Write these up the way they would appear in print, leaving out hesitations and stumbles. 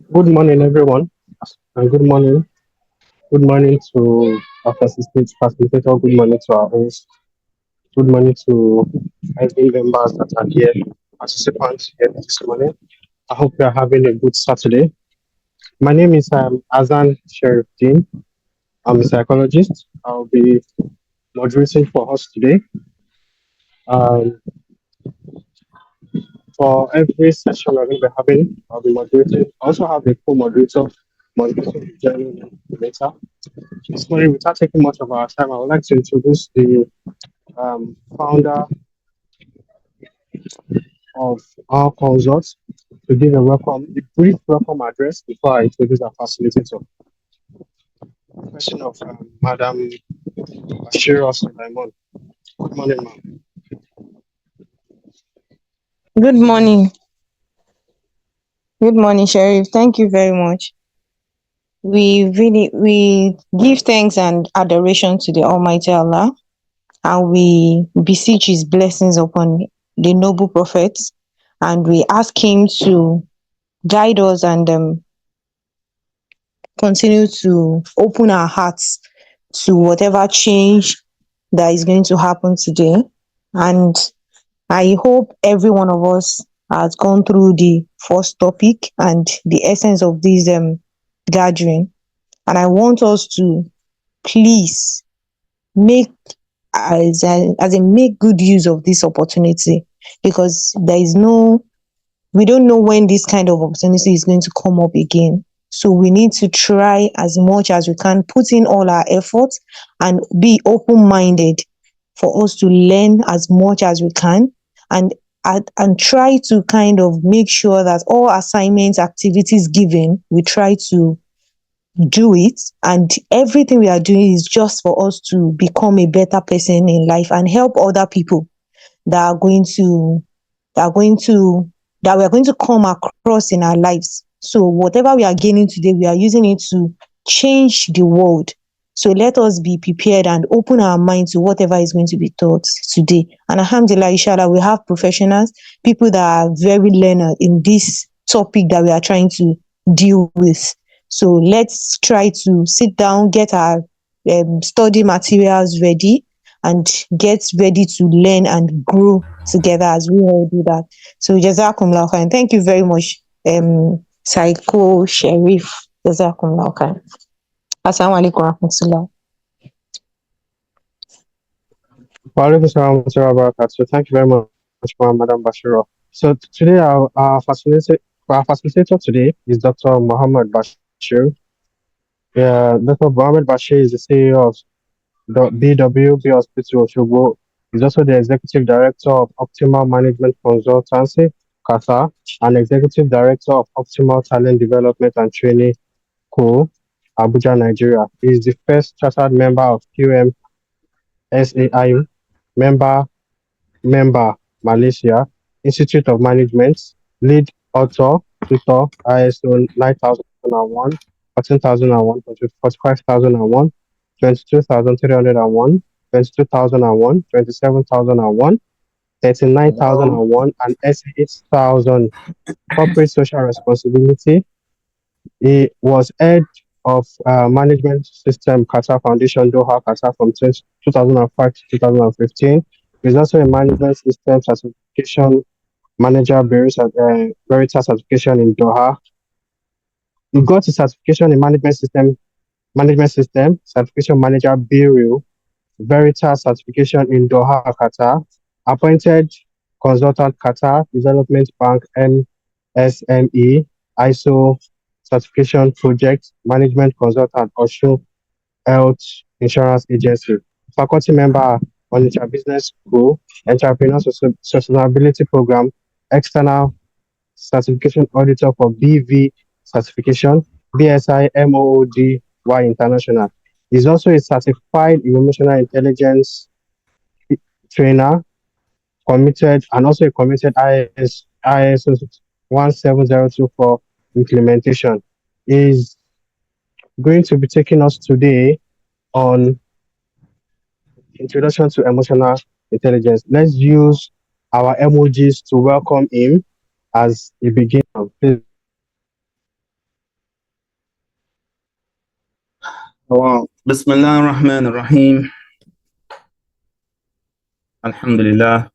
Good morning, everyone, and good morning. Good morning to our facilitator. Good morning to our host. Good morning to every members that are here, participants here this morning. I hope you are having a good Saturday. My name is Azan Sheriffdin. I'm a psychologist. I'll be moderating for us today. Um, for every session we're going to be having, I'll be moderating. I also have a co-moderator, moderator joining later. This morning, without taking much of our time, I would like to introduce the founder of our consult to give a brief welcome address before I introduce our facilitator. Question of Madam Basheer Sulaiman. Good morning, ma'am. Good morning. Good morning, Sheriff. Thank you very much. We give thanks and adoration to the Almighty Allah, and we beseech his blessings upon the noble prophets, and we ask him to guide us and continue to open our hearts to whatever change that is going to happen today. And I hope every one of us has gone through the first topic and the essence of this gathering. And I want us to please make as a make good use of this opportunity, because we don't know when this kind of opportunity is going to come up again. So we need to try as much as we can, put in all our efforts and be open minded for us to learn as much as we can, and and try to kind of make sure that all assignments, activities given, we try to do it, and everything we are doing is just for us to become a better person in life and help other people that are going to that are going to that we are going to come across in our lives. So whatever we are gaining today, we are using it to change the world. So let us be prepared and open our mind to whatever is going to be taught today. And alhamdulillah, inshallah, we have professionals, people that are very learned in this topic that we are trying to deal with. So let's try to sit down, get our study materials ready, and get ready to learn and grow together as we all do that. So Jazakumullah khair. Thank you very much, Psycho Sheriff. Jazakumullah khair. Assalamu alaikum warahmatullah. Walaikum salam wa rahmatullahi wa barakatuh. So thank you very much, Madam Bashir. So today, our facilitator today is Dr. Muhammad Bashir. Dr. Muhammad Bashir is the CEO of the BWB Hospital Oshobo. He's also the Executive Director of Optimal Management Consultancy, Qatar, and Executive Director of Optimal Talent Development and Training Co., Abuja, Nigeria. He is the first chartered member of QMSAI, member, member, Malaysia, Institute of Management, lead author, tutor, ISO 9001, 14001, 45001, 22,301, 22,001, 27,001, 39,001, and 8,000 corporate social responsibility. He was head of management system Qatar Foundation Doha, Qatar from 2005 to 2015. He's also a management system certification manager, Veritas certification in Doha. He got his certification in management system certification manager Bureau, Veritas certification in Doha, Qatar, appointed consultant Qatar Development Bank MSME, ISO certification project management consultant Osho Health Insurance Agency, faculty member on the Business School, Entrepreneur Sustainability Program, external certification auditor for BV certification, BSI MOODY International. He's also a certified emotional intelligence trainer, committed, and also a committed ISO 17024 implementation. Is going to be taking us today on introduction to emotional intelligence. Let's use our emojis to welcome him as he begins. Please. Well, Bismillah ar-Rahman ar-Rahim. Alhamdulillah.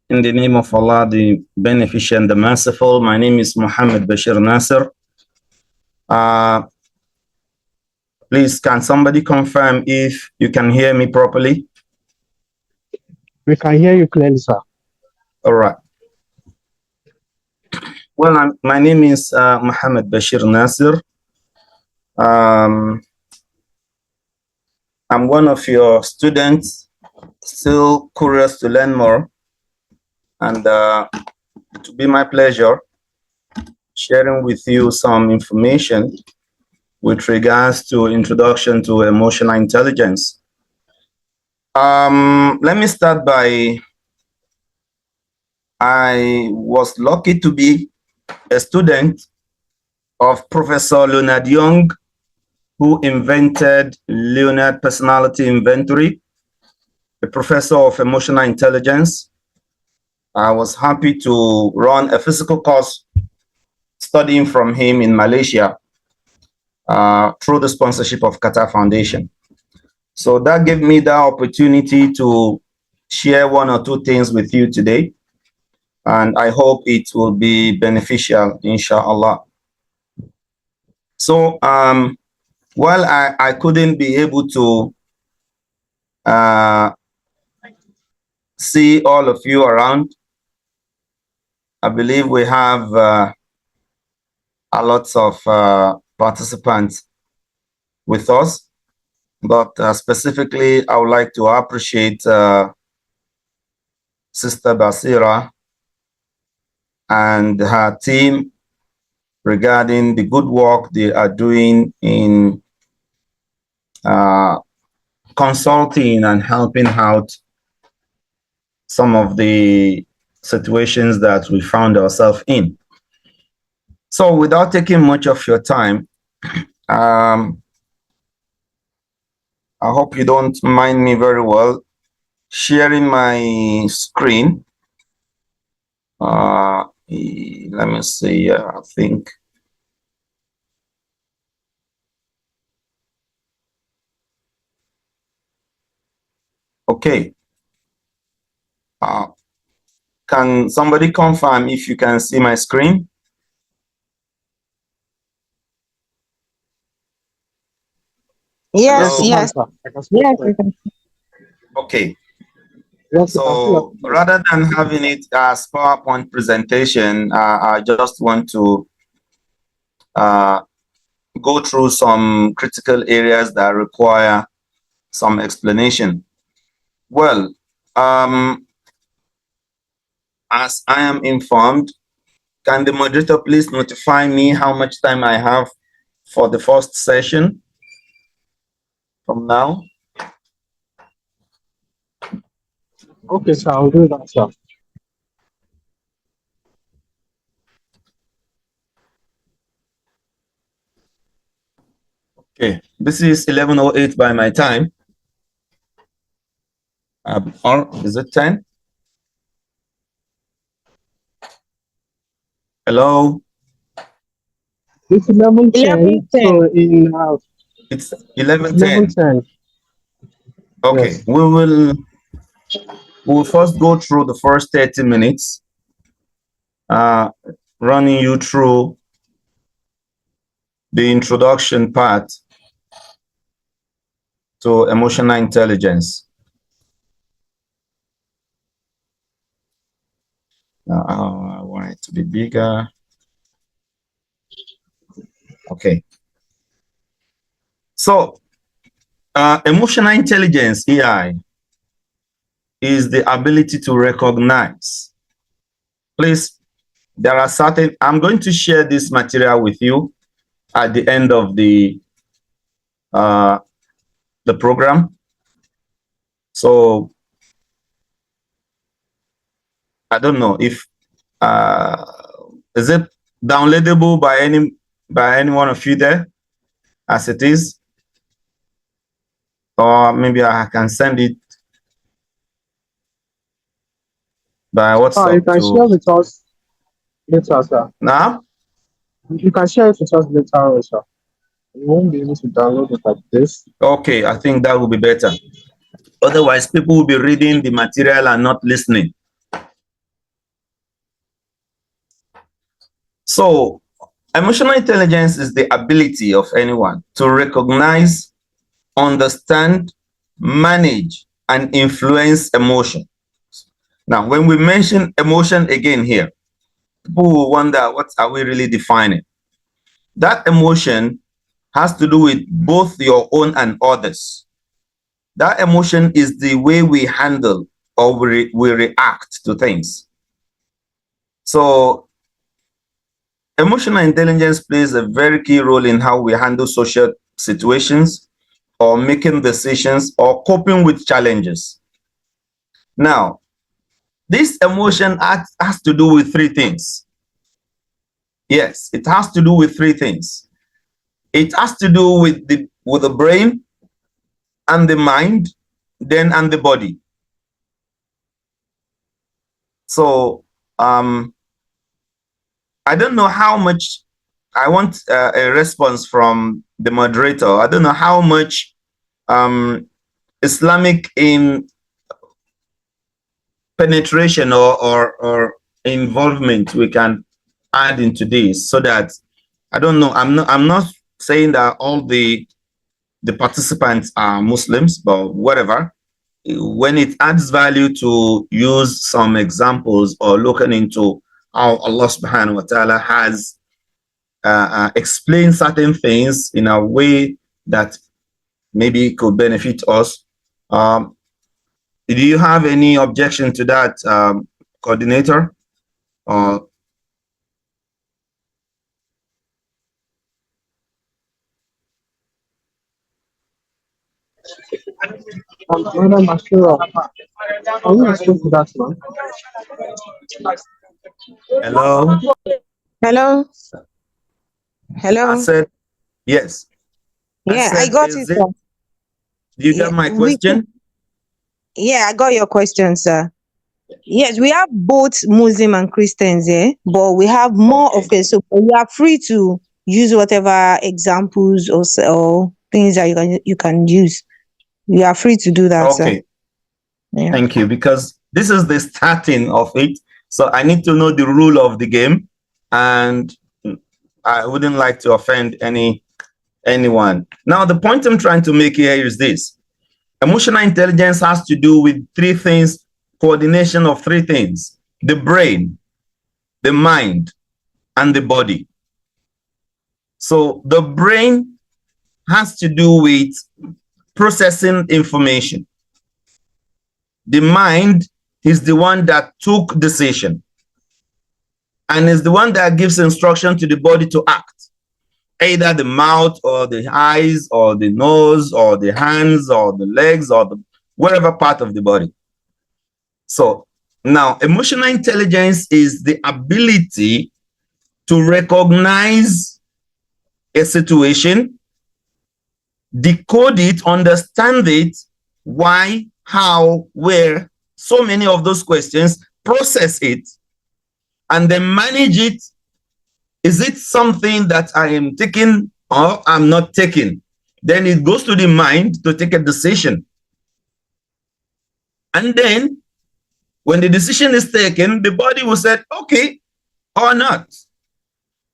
In the name of Allah, the Beneficent, the Merciful, my name is Muhammad Basheer Nasser. Please, can somebody confirm if you can hear me properly? We can hear you clearly, sir. All right. Well, my name is Muhammad Basheer Nasser. I'm one of your students, still curious to learn more, and to be my pleasure sharing with you some information with regards to introduction to emotional intelligence. Let me start by, I was lucky to be a student of Professor Leonard Young, who invented Leonard Personality Inventory, a professor of emotional intelligence. I was happy to run a physical course studying from him in Malaysia through the sponsorship of Qatar Foundation. So that gave me the opportunity to share one or two things with you today. And I hope it will be beneficial, inshallah. So while I couldn't be able to see all of you around, I believe we have a lot of participants with us. But specifically, I would like to appreciate Sister Basira and her team regarding the good work they are doing in consulting and helping out some of the situations that we found ourselves in. So without taking much of your time, I hope you don't mind me very well sharing my screen. Let me see, I think. Okay. Can somebody confirm if you can see my screen? Yes, Hello? yes, yes. We can. Okay. Yes, So rather than having it as PowerPoint presentation, I just want to go through some critical areas that require some explanation. Well, as I am informed, can the moderator please notify me how much time I have for the first session from now? Okay, sir, I'll do that, sir. Okay, this is 11:08 by my time. Or is it 10? Hello? It's 11:10, 11:10. so in It's it's 11:10. 11:10. Okay, Yes. we'll first go through the first 30 minutes, running you through the introduction part to emotional intelligence. I want it to be bigger. Okay. So, emotional intelligence, AI, is the ability to recognize. Please, there are certain, I'm going to share this material with you at the end of the program. So, I don't know if, is it downloadable by any one of you there as it is? Or maybe I can send it by You WhatsApp can share to with us later, sir. now. You can share it with us later on, sir. You won't be able to download it like this. Okay, I think that will be better. Otherwise, people will be reading the material and not listening. So, emotional intelligence is the ability of anyone to recognize, understand, manage, and influence emotion. Now, when we mention emotion again here, people will wonder, what are we really defining? That emotion has to do with both your own and others. That emotion is the way we handle or we react to things. So emotional intelligence plays a very key role in how we handle social situations or making decisions or coping with challenges. Now, this emotion has to do with three things. Yes, it has to do with three things. It has to do with the brain and the mind, then and the body. So I don't know how much I want a response from the moderator. I don't know how much Islamic in penetration or involvement we can add into this, so that I don't know. I'm not saying that all the participants are Muslims, but whatever. When it adds value to use some examples or looking into how Allah subhanahu wa ta'ala has explained certain things in a way that maybe could benefit us. Do you have any objection to that, coordinator? Madam Basheer, are you listening to that, man? Hello? Hello? I Hello? said, yes. I Yeah, I said, got it, is it, sir. do you Yeah, get my question? I got your question, sir. Yes, we have both Muslim and Christians here, but we have more of Okay. it. So you are free to use whatever examples or things that you can use. You are free to do that, sir. Okay. Yeah. Thank you. Because this is the starting of it. So I need to know the rule of the game, and I wouldn't like to offend anyone. Now, the point I'm trying to make here is this. Emotional intelligence has to do with three things, coordination of three things: the brain, the mind, and the body. So the brain has to do with processing information. The mind is the one that took decision and is the one that gives instruction to the body to act, either the mouth or the eyes or the nose or the hands or the legs or the whatever part of the body. So now emotional intelligence is the ability to recognize a situation, decode it, understand it, why, how, where, so many of those questions, process it, and then manage it. Is it something that I am taking or I'm not taking? Then it goes to the mind to take a decision. And then when the decision is taken, the body will say, okay or not.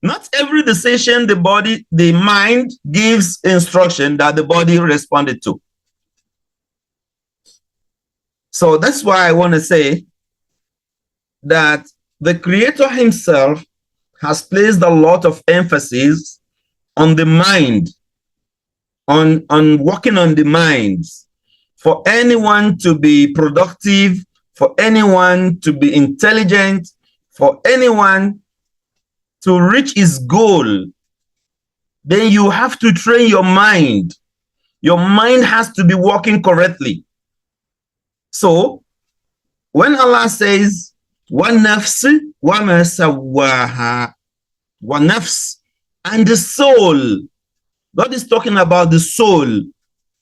Not every decision the mind gives instruction that the body responded to. So that's why I want to say that the Creator himself has placed a lot of emphasis on the mind, on working on the minds. For anyone to be productive, for anyone to be intelligent, for anyone to reach his goal, then you have to train your mind. Your mind has to be working correctly. So when Allah says, وَالنَّفْسِ وَمَا سَوَّاهَا, وَالنَّفْسِ, and the soul, God is talking about the soul.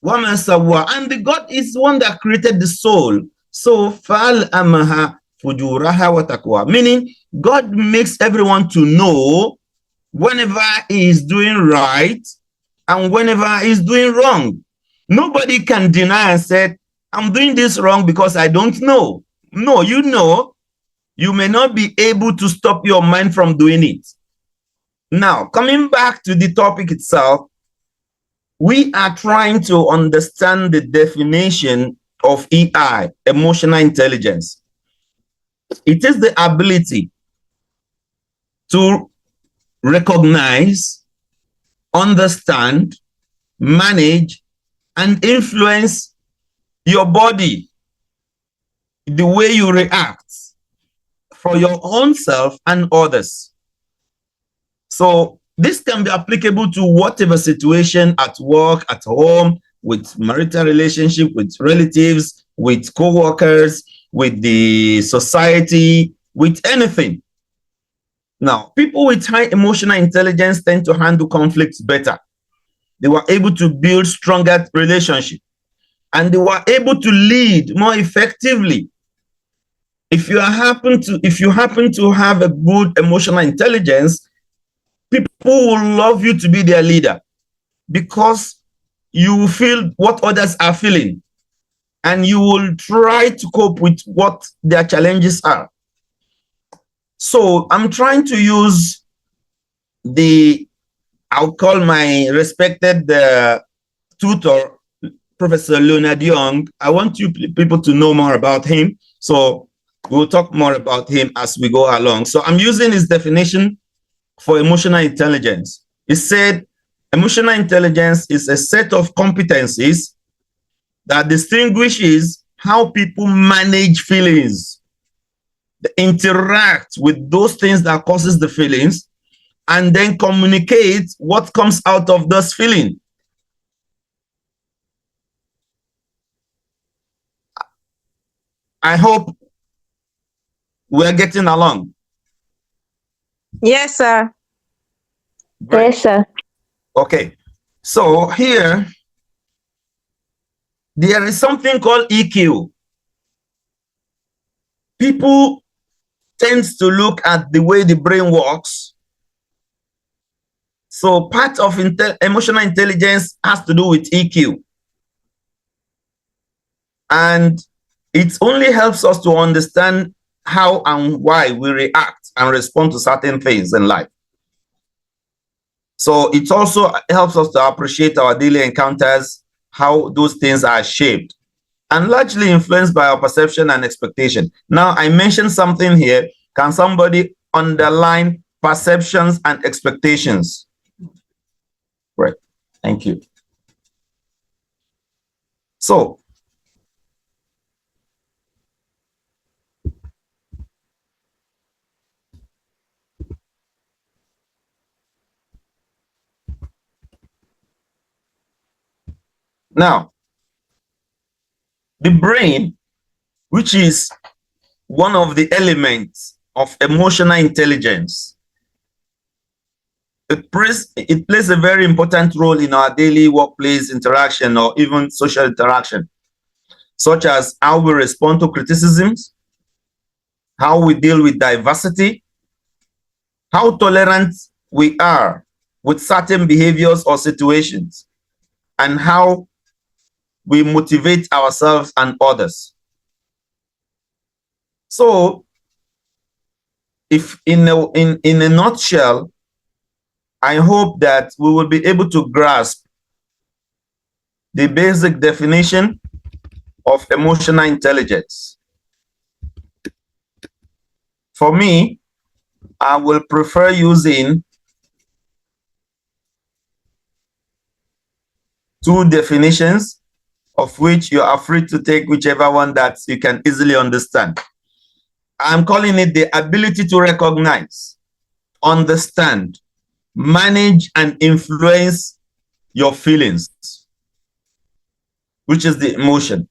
وَمَا سَوَّاهَا, and the God is one that created the soul. So فَأَلْهَمَهَا فُجُورَهَا وَتَقْوَاهَا, meaning God makes everyone to know whenever he is doing right and whenever he's doing wrong. Nobody can deny and say, I'm doing this wrong because I don't know. No, you know. You may not be able to stop your mind from doing it. Now, coming back to the topic itself, we are trying to understand the definition of EI, emotional intelligence. It is the ability to recognize, understand, manage, and influence your body, the way you react for your own self and others. So this can be applicable to whatever situation, at work, at home, with marital relationship, with relatives, with co-workers, with the society, with anything. Now, people with high emotional intelligence tend to handle conflicts better. They were able to build stronger relationships, and they were able to lead more effectively. If you happen to have a good emotional intelligence, people will love you to be their leader because you feel what others are feeling, and you will try to cope with what their challenges are. So I'm trying to use I'll call my respected tutor, Professor Leonard Young. I want you people to know more about him. So we'll talk more about him as we go along. So I'm using his definition for emotional intelligence. He said, emotional intelligence is a set of competencies that distinguishes how people manage feelings, they interact with those things that causes the feelings, and then communicate what comes out of those feelings. I hope we're getting along. Yes, sir. Great. Yes, sir. Okay, so here, there is something called EQ. People tend to look at the way the brain works. So part of emotional intelligence has to do with EQ. And it only helps us to understand how and why we react and respond to certain things in life. So it also helps us to appreciate our daily encounters, how those things are shaped and largely influenced by our perception and expectation. Now, I mentioned something here. Can somebody underline perceptions and expectations? Right. Thank you. So, now, the brain, which is one of the elements of emotional intelligence, it plays a very important role in our daily workplace interaction or even social interaction, such as how we respond to criticisms, how we deal with diversity, how tolerant we are with certain behaviors or situations, and how we motivate ourselves and others. So, if in a nutshell, I hope that we will be able to grasp the basic definition of emotional intelligence. For me, I will prefer using two definitions, of which you are free to take whichever one that you can easily understand. I'm calling it the ability to recognize, understand, manage, and influence your feelings, which is the emotion,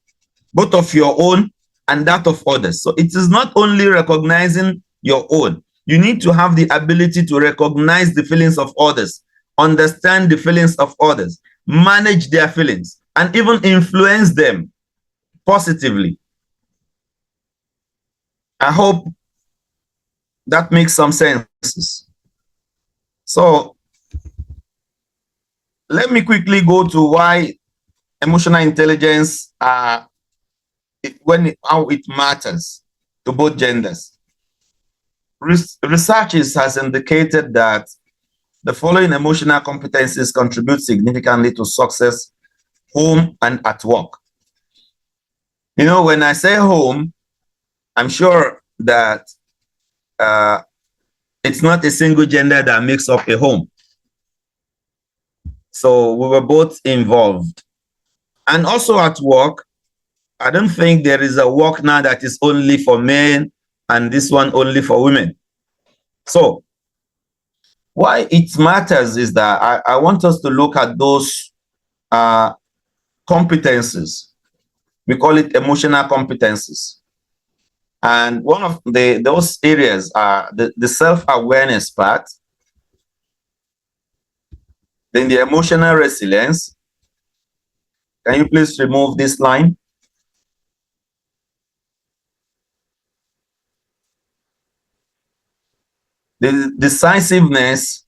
both of your own and that of others. So it is not only recognizing your own. You need to have the ability to recognize the feelings of others, understand the feelings of others, manage their feelings, and even influence them positively. I hope that makes some sense. So let me quickly go to why emotional intelligence, how it matters to both genders. Research has indicated that the following emotional competencies contribute significantly to success home and at work. You know, when I say home, I'm sure that it's not a single gender that makes up a home. So we were both involved. And also at work, I don't think there is a work now that is only for men and this one only for women. So why it matters is that I want us to look at those competencies. We call it emotional competencies. And one of those areas are the self-awareness part, then the emotional resilience. Can you please remove this line? The decisiveness,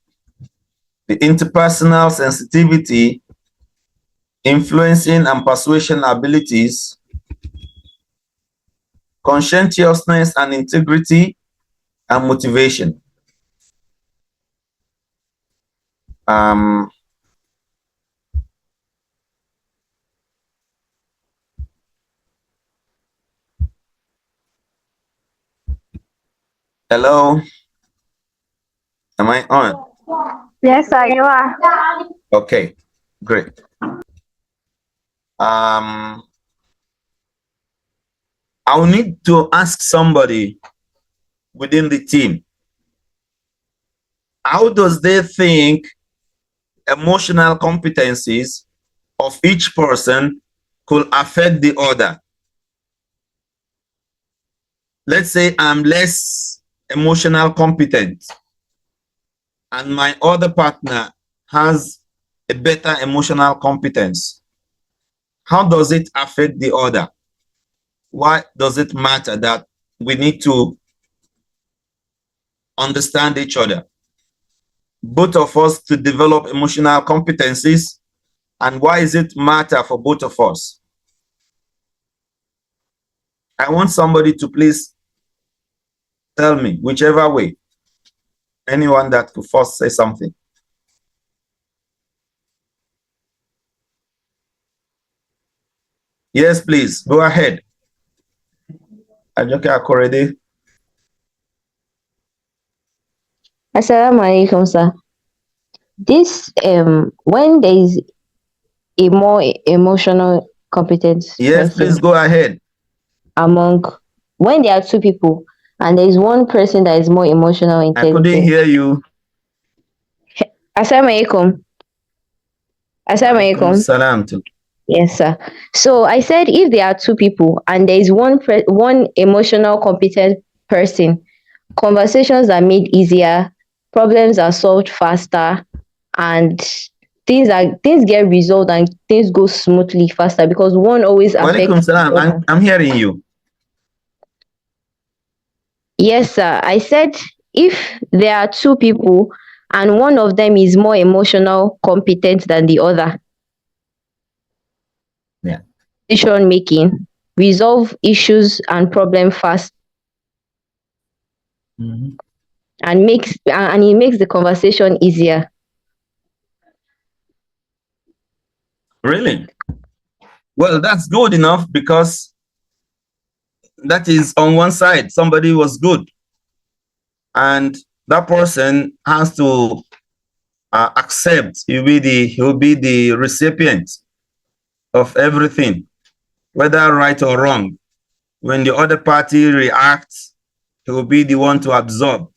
the interpersonal sensitivity, influencing and persuasion abilities, conscientiousness and integrity, and motivation. Hello? Am I on? Yes, sir, you are. Okay, great. I'll need to ask somebody within the team, how does they think emotional competencies of each person could affect the other? Let's say I'm less emotional competent and my other partner has a better emotional competence. How does it affect the other? Why does it matter that we need to understand each other? Both of us to develop emotional competencies, and why does it matter for both of us? I want somebody to please tell me, whichever way. Anyone that could first say something. Yes, please, go ahead. Ajoke Akorede. Assalamu alaikum, sir. This when there is a more emotional competent Yes, please person go ahead. among, when there are two people and there is one person that is more emotional I couldn't intelligent. hear you. Assalamu alaikum. Assalamu alaikum. Salam to. Yes, sir. So I said if there are two people and there is one emotional competent person, conversations are made easier, problems are solved faster, and things get resolved and things go smoothly faster because one always Walaikum affects the salam. other. I'm hearing you. Yes, sir. I said if there are two people and one of them is more emotional competent than the other, Yeah. decision making, resolve issues and problem fast, and it makes the conversation easier. Really? Well, that's good enough because that is on one side, somebody was good. And that person has to accept he'll be the recipient of everything, whether right or wrong. When the other party reacts, he will be the one to absorb.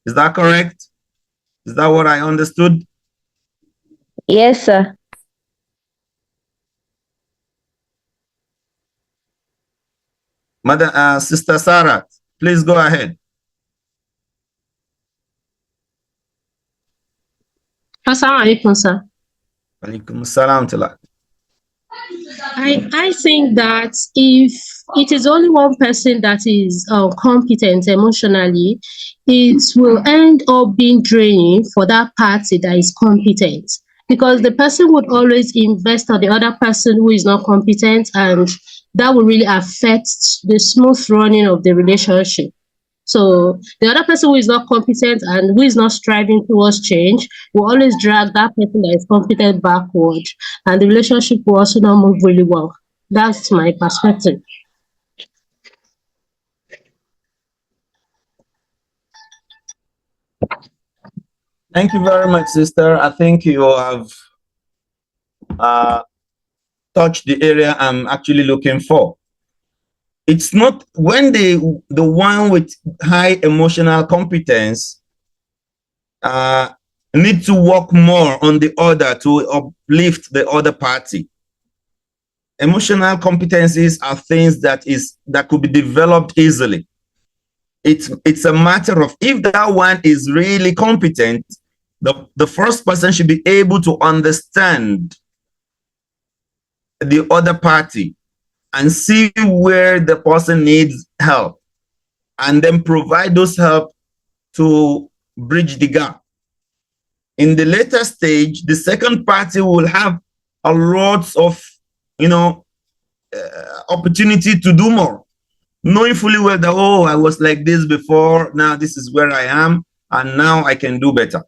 Is that correct? Is that what I understood? Yes, sir. Sister Sarah, please go ahead. Assalamu alaikum, sir. Alaikum salam to that. I think that if it is only one person that is competent emotionally, it will end up being draining for that party that is competent because the person would always invest on the other person who is not competent, and that will really affect the smooth running of the relationship. So the other person who is not competent and who is not striving towards change will always drag that person that is competent backward, and the relationship will also not move really well. That's my perspective. Thank you very much, sister. I think you have touched the area I'm actually looking for. It's not when the one with high emotional competence need to work more on the other to uplift the other party. Emotional competencies are things that could be developed easily. It's a matter of, if that one is really competent, the first person should be able to understand the other party and see where the person needs help, and then provide those help to bridge the gap. In the later stage, the second party will have a lot of, opportunity to do more, knowing fully well that, oh, I was like this before, now this is where I am, and now I can do better.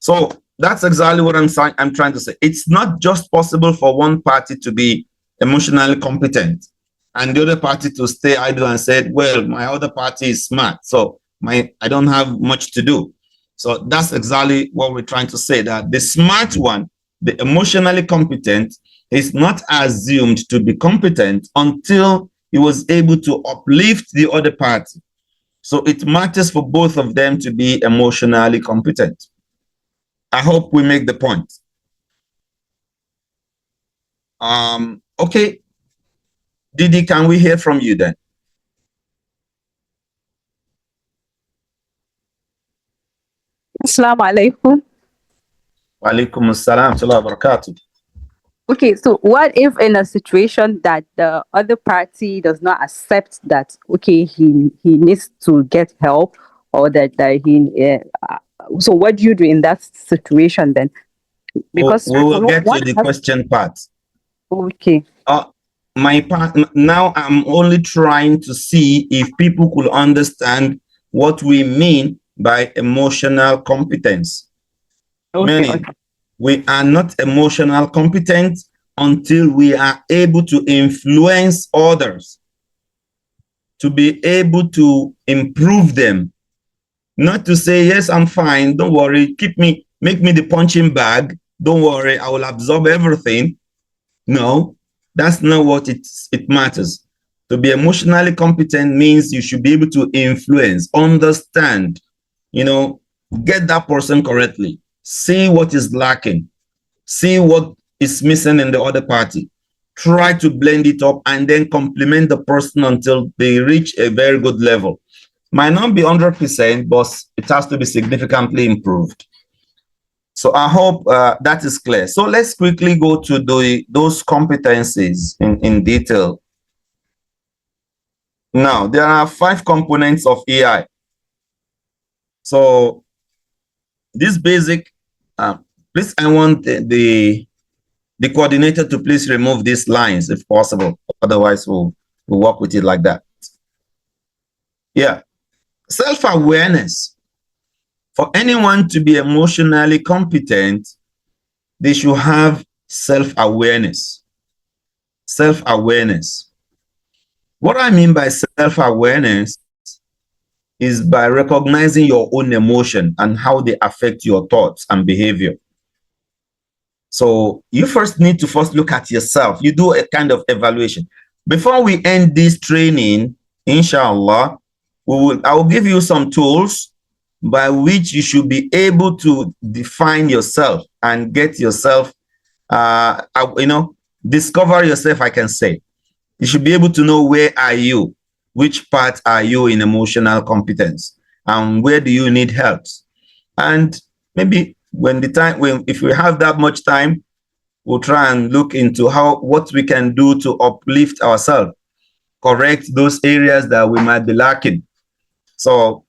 So that's exactly what I'm trying to say. It's not just possible for one party to be emotionally competent and the other party to stay idle and say, well, my other party is smart, so I don't have much to do. So that's exactly what we're trying to say, that the smart one, the emotionally competent, is not assumed to be competent until he was able to uplift the other party. So it matters for both of them to be emotionally competent. I hope we make the point. Okay. Didi, can we hear from you then? Assalamu alaikum. Wa alaikum assalam wa barakatuh. Okay, so what if in a situation that the other party does not accept that, okay, he needs to get help, or that so what do you do in that situation then? Because we will get to the question part. Okay. My part now, I'm only trying to see if people could understand what we mean by emotional competence. Meaning, we are not emotional competent until we are able to influence others, to be able to improve them. Not to say, yes, I'm fine, don't worry, make me the punching bag, don't worry, I will absorb everything. No, that's not what it matters. To be emotionally competent means you should be able to influence, understand, get that person correctly, see what is lacking, see what is missing in the other party, try to blend it up, and then complement the person until they reach a very good level. Might not be 100%, but it has to be significantly improved. So I hope that is clear. So let's quickly go to those competencies in detail. Now, there are 5 components of EI. So this basic, please, I want the coordinator to please remove these lines if possible. Otherwise, we'll work with it like that. Yeah. Self-awareness. For anyone to be emotionally competent, they should have self-awareness. Self-awareness. What I mean by self-awareness is by recognizing your own emotion and how they affect your thoughts and behavior. So you first need to look at yourself. You do a kind of evaluation. Before we end this training, inshallah, I will give you some tools by which you should be able to define yourself and get yourself, discover yourself, I can say. You should be able to know, where are you? Which part are you in emotional competence? And where do you need help? And maybe if we have that much time, we'll try and look into what we can do to uplift ourselves, correct those areas that we might be lacking. So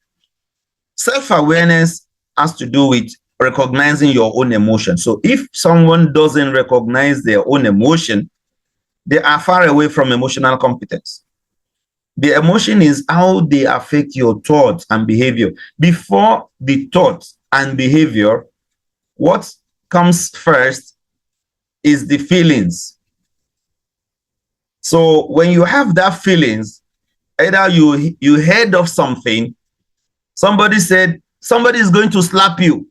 self-awareness has to do with recognizing your own emotion. So if someone doesn't recognize their own emotion, they are far away from emotional competence. The emotion is how they affect your thoughts and behavior. Before the thoughts and behavior, what comes first is the feelings. So when you have that feelings, either you heard of something, somebody said somebody is going to slap you.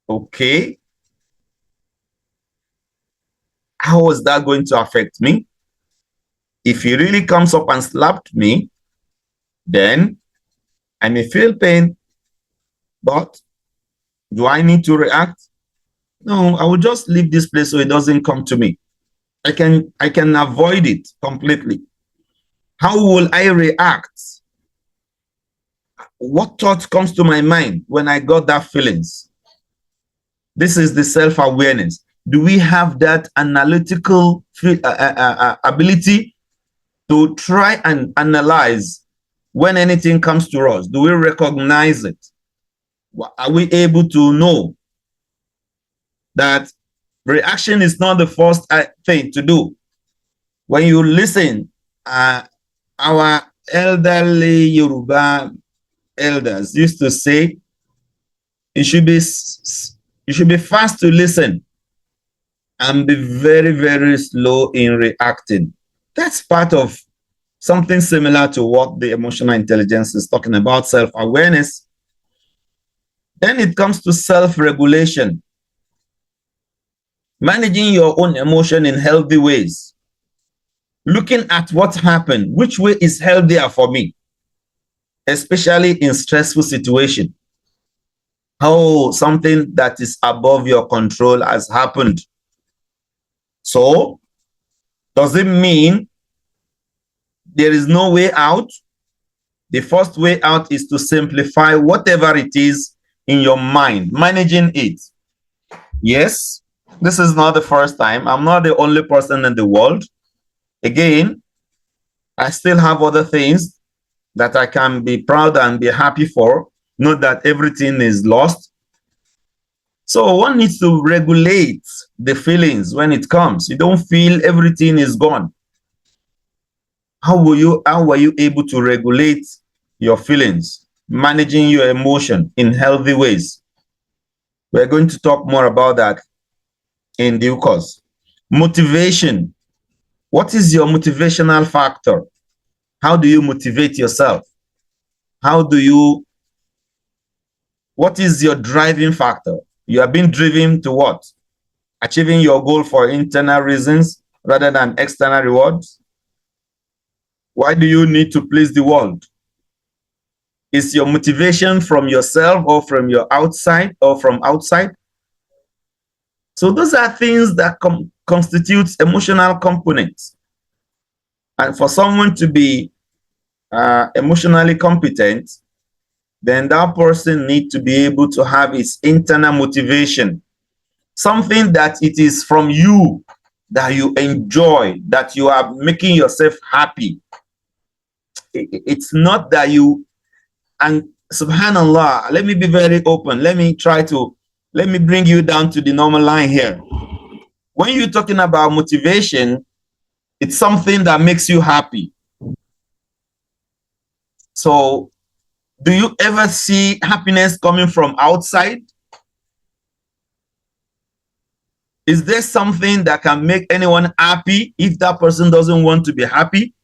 Okay, how is that going to affect me? If he really comes up and slapped me, then I may feel pain, but do I need to react? No, I will just leave this place so it doesn't come to me. I can avoid it completely. How will I react? What thought comes to my mind when I got that feelings? This is the self-awareness. Do we have that analytical ability to try and analyze when anything comes to us? Do we recognize it? Are we able to know that reaction is not the first thing to do? When you listen, our elderly Yoruba elders used to say, you should be fast to listen and be very, very slow in reacting. That's part of something similar to what the emotional intelligence is talking about, self-awareness. Then it comes to self-regulation, managing your own emotion in healthy ways, looking at what happened, which way is healthier for me, especially in stressful situations. How something that is above your control has happened. So, does it mean there is no way out? The first way out is to simplify whatever it is in your mind, managing it. Yes, this is not the first time. I'm not the only person in the world. Again, I still have other things that I can be proud and be happy for. Not that everything is lost. So one needs to regulate the feelings when it comes. You don't feel everything is gone. How were you able to regulate your feelings, managing your emotion in healthy ways? We're going to talk more about that in due course. Motivation. What is your motivational factor? How do you motivate yourself? What is your driving factor? You are being driven to what? Achieving your goal for internal reasons rather than external rewards? Why do you need to please the world? Is your motivation from yourself or from your outside or from outside? So those are things that constitute emotional components. And for someone to be emotionally competent, then that person needs to be able to have its internal motivation, something that it is from you, that you enjoy, that you are making yourself happy. It's not that you, and subhanallah, let me be very open. Let me bring you down to the normal line here. When you're talking about motivation, it's something that makes you happy. So do you ever see happiness coming from outside? Is there something that can make anyone happy if that person doesn't want to be happy?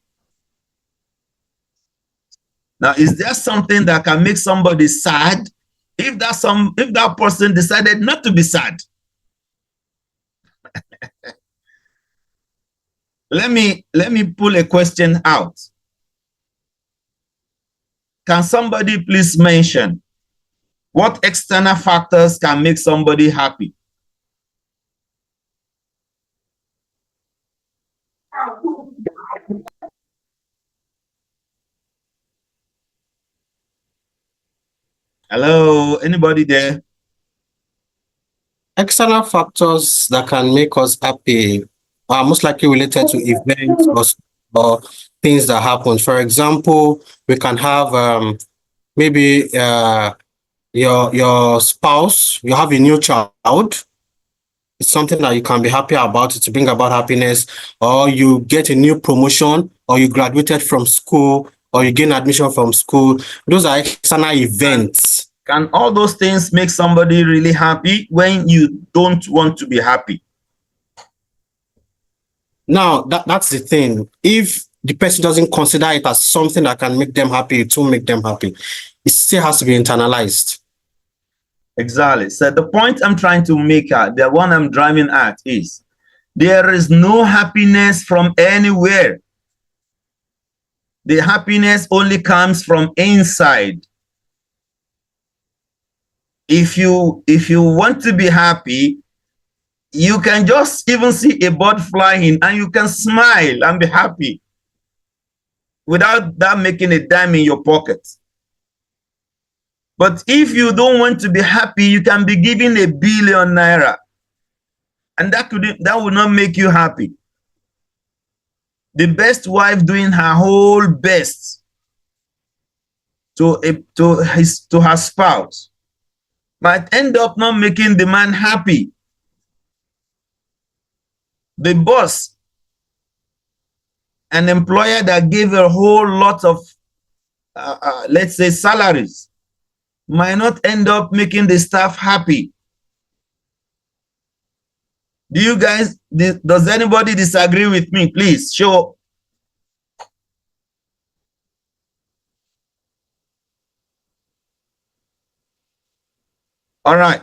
Now, is there something that can make somebody sad if that person decided not to be sad? Let me pull a question out. Can somebody please mention what external factors can make somebody happy? Hello, anybody there? External factors that can make us happy are most likely related to events or things that happen. For example, we can have maybe your spouse, you have a new child, it's something that you can be happy about to bring about happiness, or you get a new promotion, or you graduated from school, or you gain admission from school. Those are external events. Can all those things make somebody really happy when you don't want to be happy? Now, that's the thing. If the person doesn't consider it as something that can make them happy, it will make them happy. It still has to be internalized. Exactly. So the point I'm trying to make, the one I'm driving at is, there is no happiness from anywhere. The happiness only comes from inside. If you want to be happy, you can just even see a bird flying and you can smile and be happy without that making a dime in your pocket. But if you don't want to be happy, you can be given ₦1 billion and that would not make you happy. The best wife doing her whole best to her spouse might end up not making the man happy. The boss, an employer that gave a whole lot of, let's say, salaries, might not end up making the staff happy. Do you guys, does anybody disagree with me? Please show. All right.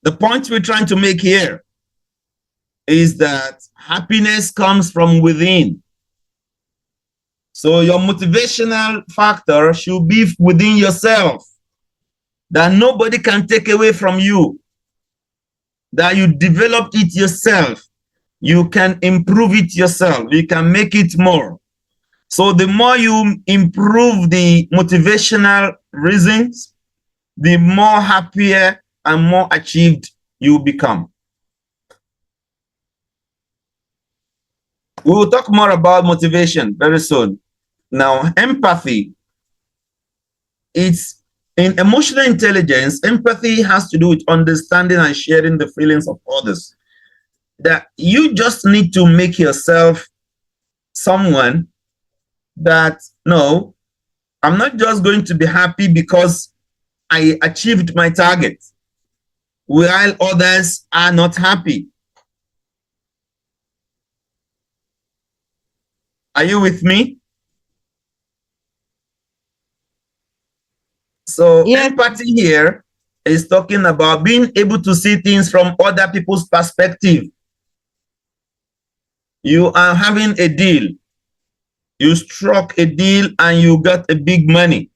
The point we're trying to make here is that happiness comes from within. So your motivational factor should be within yourself, that nobody can take away from you, that you developed it yourself. You can improve it yourself. You can make it more. So the more you improve the motivational reasons, the more happier and more achieved you become. We will talk more about motivation very soon. Now, empathy, it's in emotional intelligence. Empathy has to do with understanding and sharing the feelings of others. That you just need to make yourself someone that, no, I'm not just going to be happy because I achieved my target, while others are not happy. Are you with me? So yeah. Empathy here is talking about being able to see things from other people's perspective. You are having a deal. You struck a deal and you got a big money.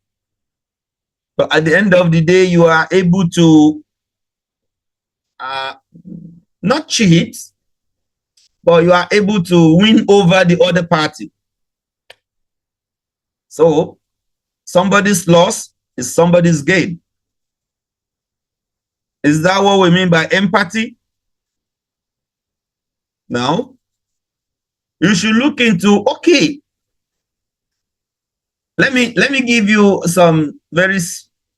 But at the end of the day, you are able to not cheat, but you are able to win over the other party. So somebody's loss is somebody's gain. Is that what we mean by empathy? Now, you should look into, okay, let me give you some very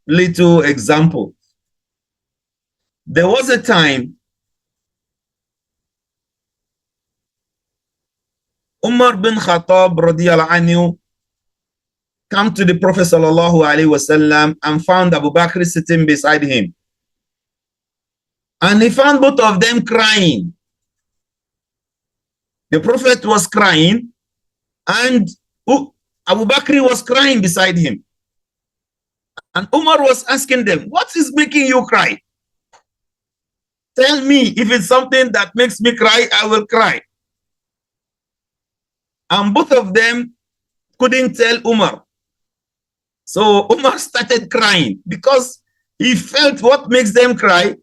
little example. There was a time Umar bin Khattab radiyallahu anhu came to the Prophet sallallahu alaihi wasallam and found Abu Bakr sitting beside him. And he found both of them crying. The Prophet was crying and Abu Bakr was crying beside him. And Umar was asking them, what is making you cry? Tell me, if it's something that makes me cry, I will cry. And both of them couldn't tell Umar. So Umar started crying because he felt what makes them cry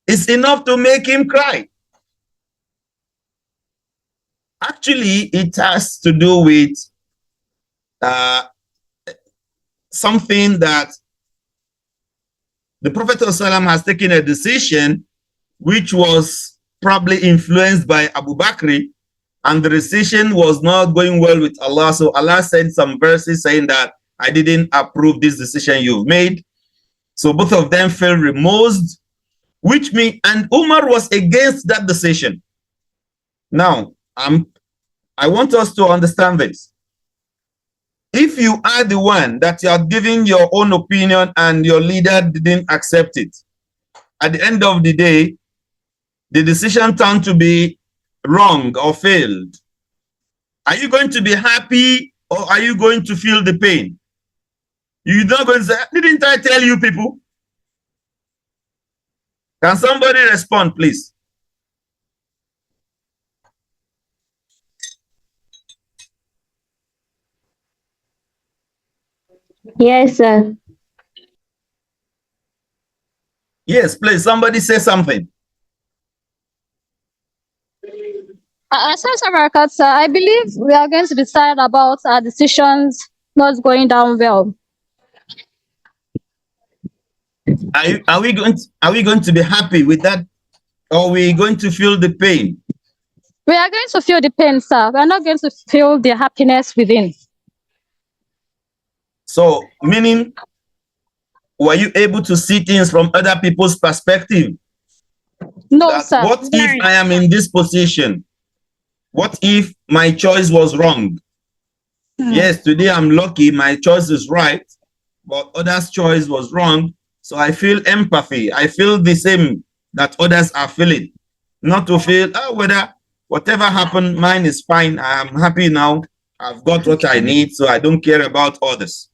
is enough to make him cry. Actually, it has to do with something that the Prophet ﷺ has taken a decision which was probably influenced by Abu Bakr, and the decision was not going well with Allah. So Allah sent some verses saying that I didn't approve this decision you've made. So both of them felt remorse, which means, and Umar was against that decision. Now, I want us to understand this. If you are the one that you are giving your own opinion and your leader didn't accept it, at the end of the day, the decision turned to be wrong or failed. Are you going to be happy or are you going to feel the pain? You're not going to say, didn't I tell you people? Can somebody respond, please? Yes, sir. Yes, please, somebody say something. South America, sir, I believe we are going to decide about our decisions not going down well. Are we going to be happy with that, or are we going to feel the pain? We are going to feel the pain, sir. We are not going to feel the happiness within. So, meaning, were you able to see things from other people's perspective? No, That sir. what if I am in this position? What if my choice was wrong? Yes, today I'm lucky, my choice is right, but others' choice was wrong. So I feel empathy. I feel the same that others are feeling. Not to feel, whatever happened, mine is fine. I am happy now. I've got what I need, so I don't care about others.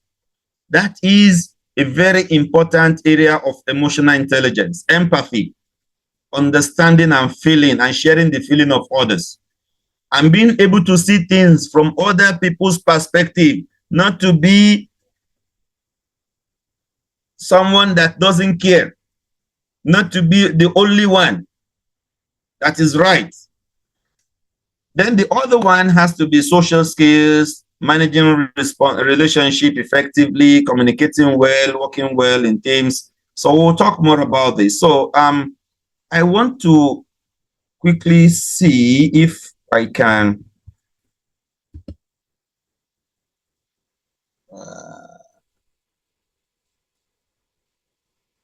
That is a very important area of emotional intelligence, empathy, understanding and feeling and sharing the feeling of others. And being able to see things from other people's perspective, not to be someone that doesn't care, not to be the only one that is right. Then the other one has to be social skills, managing relationship effectively, communicating well, working well in teams. So we'll talk more about this. So I want to quickly see if I can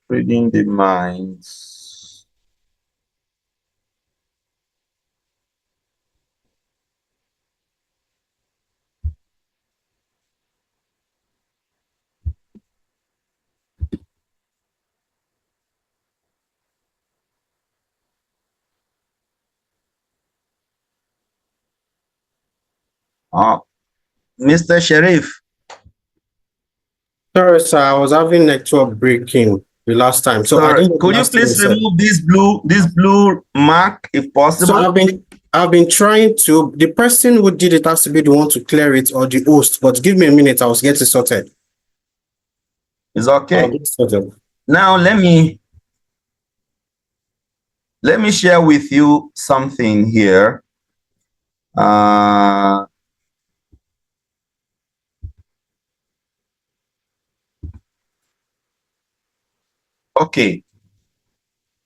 reading the minds. Mr. Sharif. Sorry, sir, I was having network breaking the last time. So I Sorry, didn't could you please remove this blue mark if possible? So I've been trying to. The person who did it has to be the one to clear it, or the host. But give me a minute, I will get it sorted. It's okay. I'll get it sorted. Now let me share with you something here. Okay.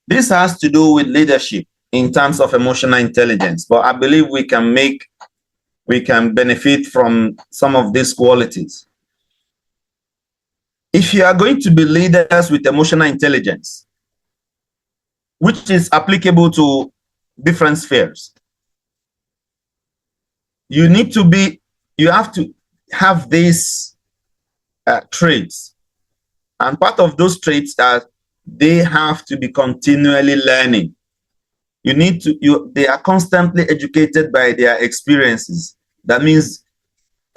This has to do with leadership in terms of emotional intelligence, but I believe we can benefit from some of these qualities. If you are going to be leaders with emotional intelligence, which is applicable to different spheres, you have to have these traits. And part of those traits are they have to be continually learning. They are constantly educated by their experiences. That means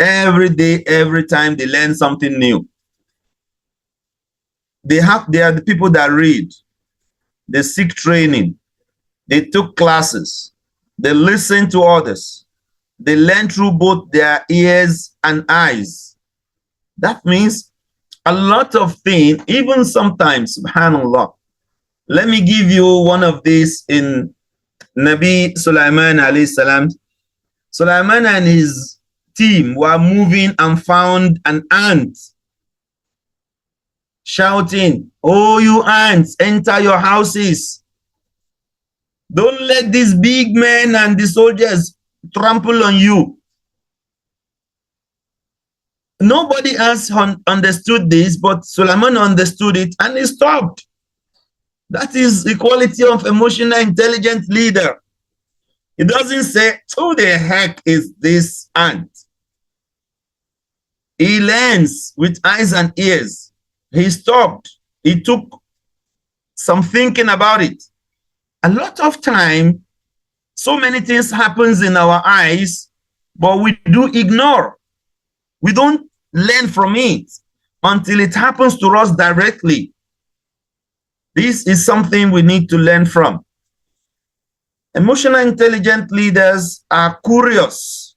every day, every time they learn something new. They are the people that read, they seek training, they took classes, they listen to others, they learn through both their ears and eyes. That means a lot of things, even sometimes, subhanallah. Let me give you one of these in Nabi Sulaiman alayhi salam. Sulaiman and his team were moving and found an ant shouting, "Oh, you ants, enter your houses. Don't let these big men and the soldiers trample on you." Nobody else understood this, but Solomon understood it and he stopped. That is the quality of emotional intelligent leader. He doesn't say, who the heck is this ant? He learns with eyes and ears. He stopped. He took some thinking about it. A lot of time, so many things happens in our eyes, but we do ignore. We don't learn from it until it happens to us directly. This is something we need to learn from. Emotional intelligent leaders are curious.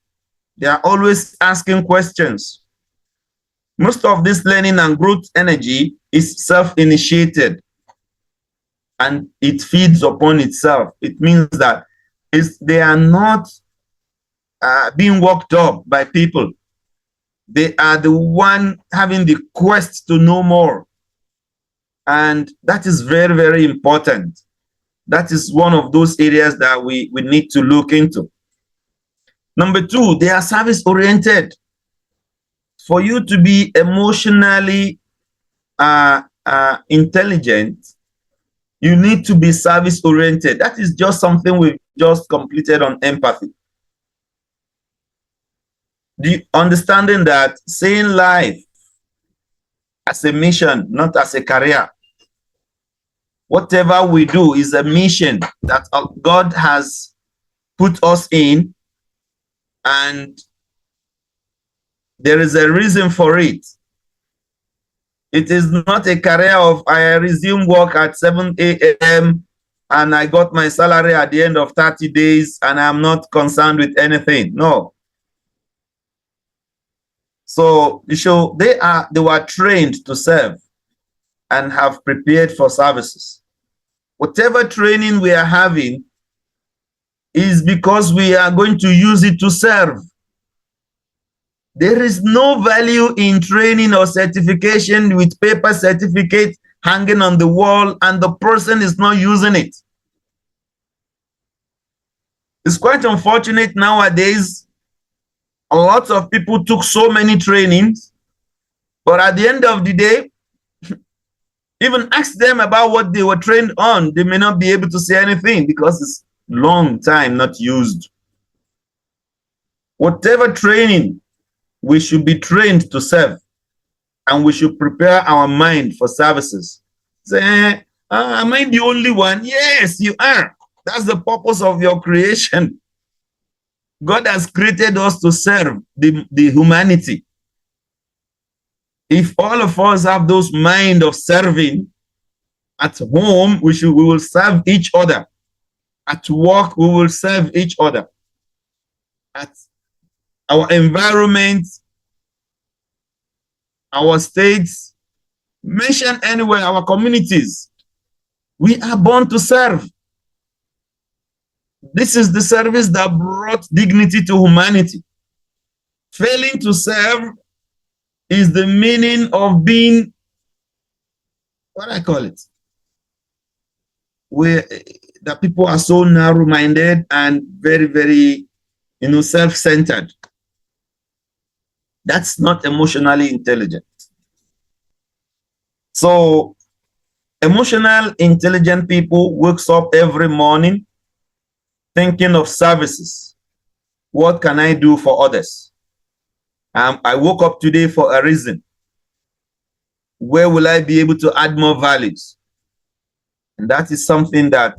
They are always asking questions. Most of this learning and growth energy is self-initiated and it feeds upon itself. It means that they are not being worked up by people. They are the one having the quest to know more. And that is very, very important. That is one of those areas that we need to look into. Number two, they are service-oriented. For you to be emotionally intelligent, you need to be service-oriented. That is just something we've just completed on empathy. The understanding that seeing life as a mission, not as a career. Whatever we do is a mission that God has put us in, and there is a reason for it. It is not a career of I resume work at 7 a.m. and I got my salary at the end of 30 days and I'm not concerned with anything. No. So they were trained to serve and have prepared for services. Whatever training we are having is because we are going to use it to serve. There is no value in training or certification with paper certificate hanging on the wall and the person is not using it. It's quite unfortunate nowadays. A lot of people took so many trainings, but at the end of the day, even ask them about what they were trained on, they may not be able to say anything because it's long time not used. Whatever training, we should be trained to serve, and we should prepare our mind for services. Say, am I the only one? Yes, you are. That's the purpose of your creation. God has created us to serve the humanity. If all of us have those mind of serving, at home, we will serve each other. At work, we will serve each other. At our environment, our states, mention anywhere, our communities, we are born to serve. This is the service that brought dignity to humanity. Failing to serve is the meaning of being, what I call it, where the people are so narrow-minded and very, very, self-centered. That's not emotionally intelligent. So, emotional intelligent people wakes up every morning thinking of services. What can I do for others? I woke up today for a reason. Where will I be able to add more values? And that is something that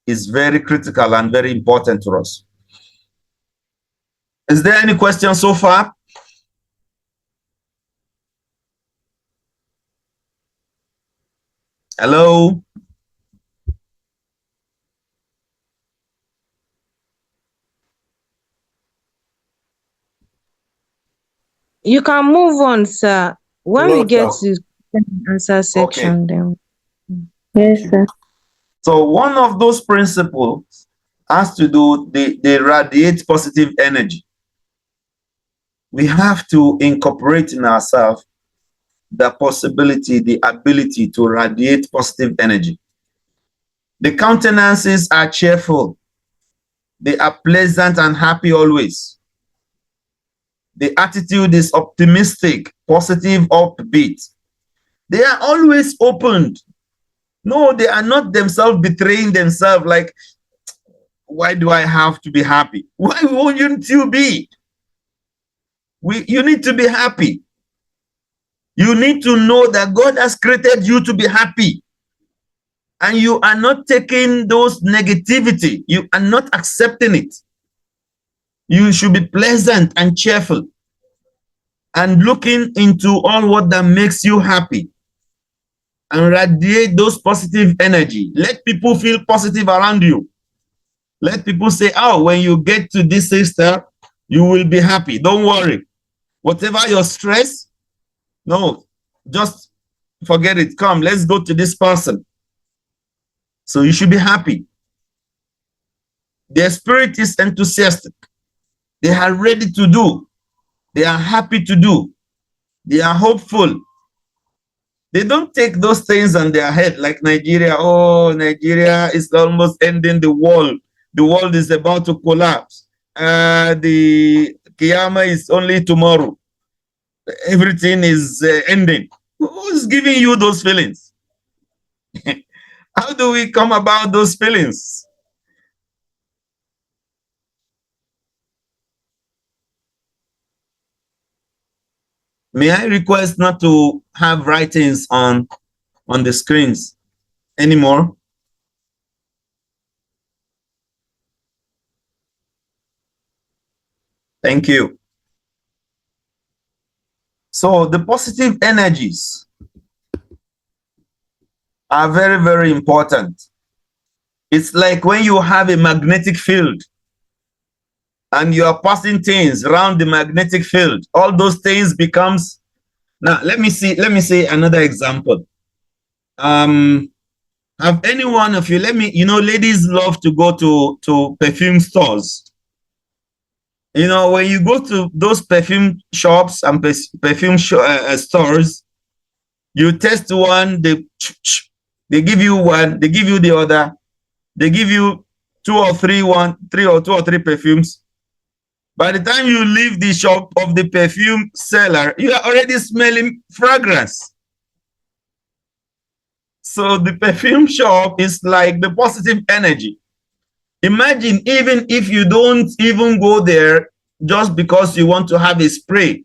is very critical and very important to us. Is there any question so far? Hello? You can move on, sir. When we get Okay. to answer section, then. Yes, sir. So one of those principles has to do, they radiate positive energy. We have to incorporate in ourselves the possibility, the ability to radiate positive energy. The countenances are cheerful. They are pleasant and happy always. The attitude is optimistic, positive, upbeat. They are always opened. No, they are not themselves betraying themselves like, why do I have to be happy? Why wouldn't you be? You need to be happy. You need to know that God has created you to be happy. And you are not taking those negativity. You are not accepting it. You should be pleasant and cheerful and looking into all what that makes you happy and radiate those positive energy. Let people feel positive around you. Let people say, oh, when you get to this sister, you will be happy. Don't worry. Whatever your stress, no, just forget it. Come, let's go to this person. So you should be happy. Their spirit is enthusiastic. They are ready to do. They are happy to do. They are hopeful. They don't take those things on their head like Nigeria. Oh, Nigeria is almost ending the world. The world is about to collapse. The Qiyamah is only tomorrow. Everything is ending. Who's giving you those feelings? How do we come about those feelings? May I request not to have writings on the screens anymore? Thank you. So the positive energies are very, very important. It's like when you have a magnetic field and you are passing things around the magnetic field, all those things becomes. Now let me say another example. Have any one of you, ladies love to go to perfume stores. When you go to those perfume shops and perfume stores, you test one, they give you one, they give you the other, they give you two or three perfumes. By the time you leave the shop of the perfume seller, you are already smelling fragrance. So the perfume shop is like the positive energy. Imagine even if you don't even go there just because you want to have a spray,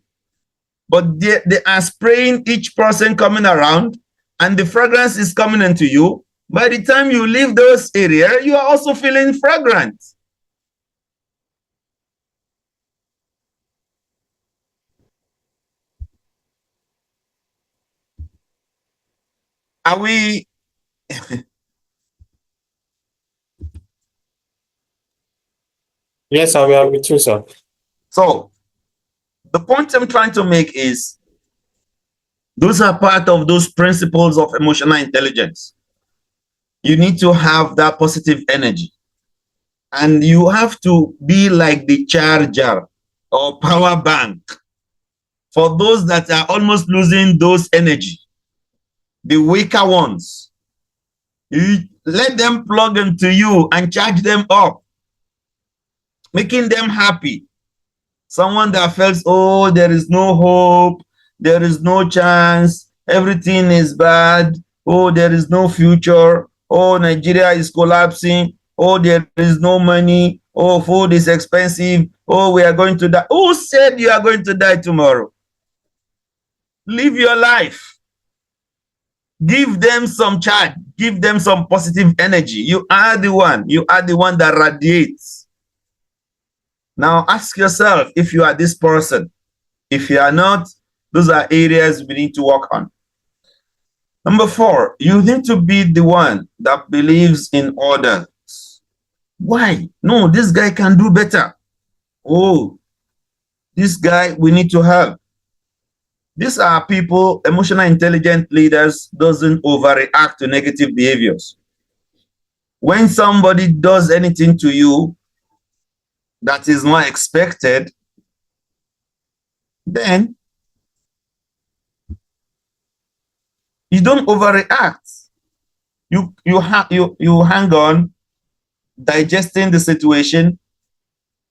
but they are spraying each person coming around and the fragrance is coming into you. By the time you leave those areas, you are also feeling fragrant. Are we? Yes, I will be true, sir. So the point I'm trying to make is those are part of those principles of emotional intelligence. You need to have that positive energy. And you have to be like the charger or power bank for those that are almost losing those energy, the weaker ones. You let them plug into you and charge them up, making them happy. Someone that felt, oh, there is no hope, there is no chance, everything is bad, oh, there is no future, oh, Nigeria is collapsing, oh, there is no money, oh, food is expensive, oh, we are going to die. Who said you are going to die tomorrow? Live your life. Give them some charge. Give them some positive energy. You are the one. You are the one that radiates. Now ask yourself if you are this person. If you are not, those are areas we need to work on. Number 4, you need to be the one that believes in others. Why? No, this guy can do better. Oh, this guy we need to help. These are people, emotional intelligent leaders doesn't overreact to negative behaviors. When somebody does anything to you that is not expected, then you don't overreact. You hang on, digesting the situation,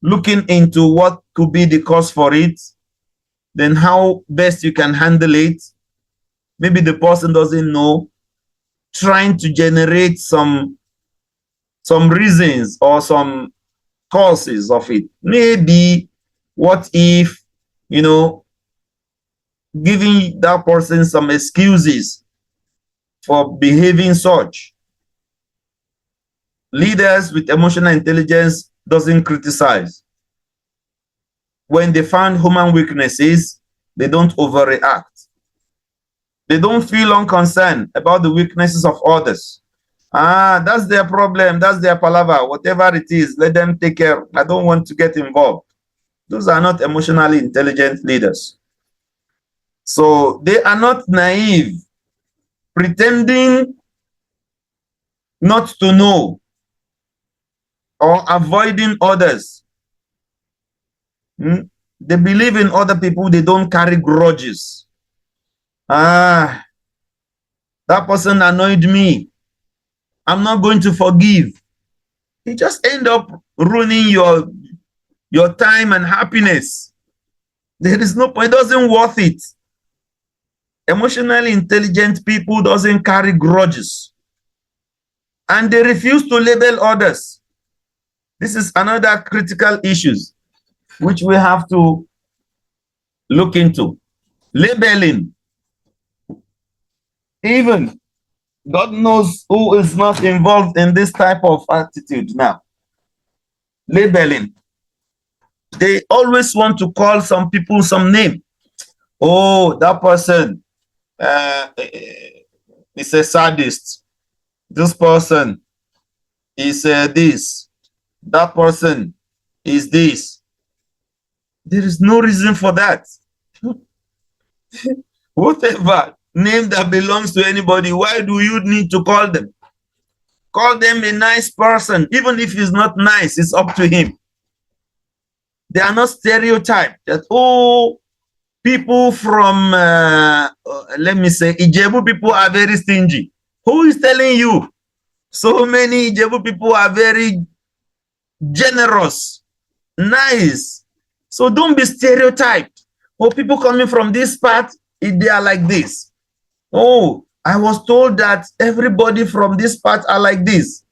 looking into what could be the cause for it, then how best you can handle it. Maybe the person doesn't know, trying to generate some reasons or some causes of it. Maybe, what if, giving that person some excuses for behaving such. Leaders with emotional intelligence doesn't criticize. When they find human weaknesses, they don't overreact. They don't feel unconcerned about the weaknesses of others. That's their problem, that's their palaver, whatever it is, let them take care. I don't want to get involved. Those are not emotionally intelligent leaders. So they are not naive, pretending not to know or avoiding others. They believe in other people, they don't carry grudges. That person annoyed me, I'm not going to forgive. You just end up ruining your time and happiness. There is no point, it doesn't worth it. Emotionally intelligent people doesn't carry grudges, and they refuse to label others. This is another critical issue which we have to look into. Labeling. Even God knows who is not involved in this type of attitude now. Labeling. They always want to call some people some name. Oh, that person is a sadist. This person is this. That person is this. There is no reason for that. Whatever name that belongs to anybody, why do you need to call them? Call them a nice person. Even if he's not nice, it's up to him. They are not stereotyped that, oh, people from, let me say, Ijebu people are very stingy. Who is telling you? So many Ijebu people are very generous, nice. So don't be stereotyped. Oh, people coming from this part, they are like this. Oh, I was told that everybody from this part are like this.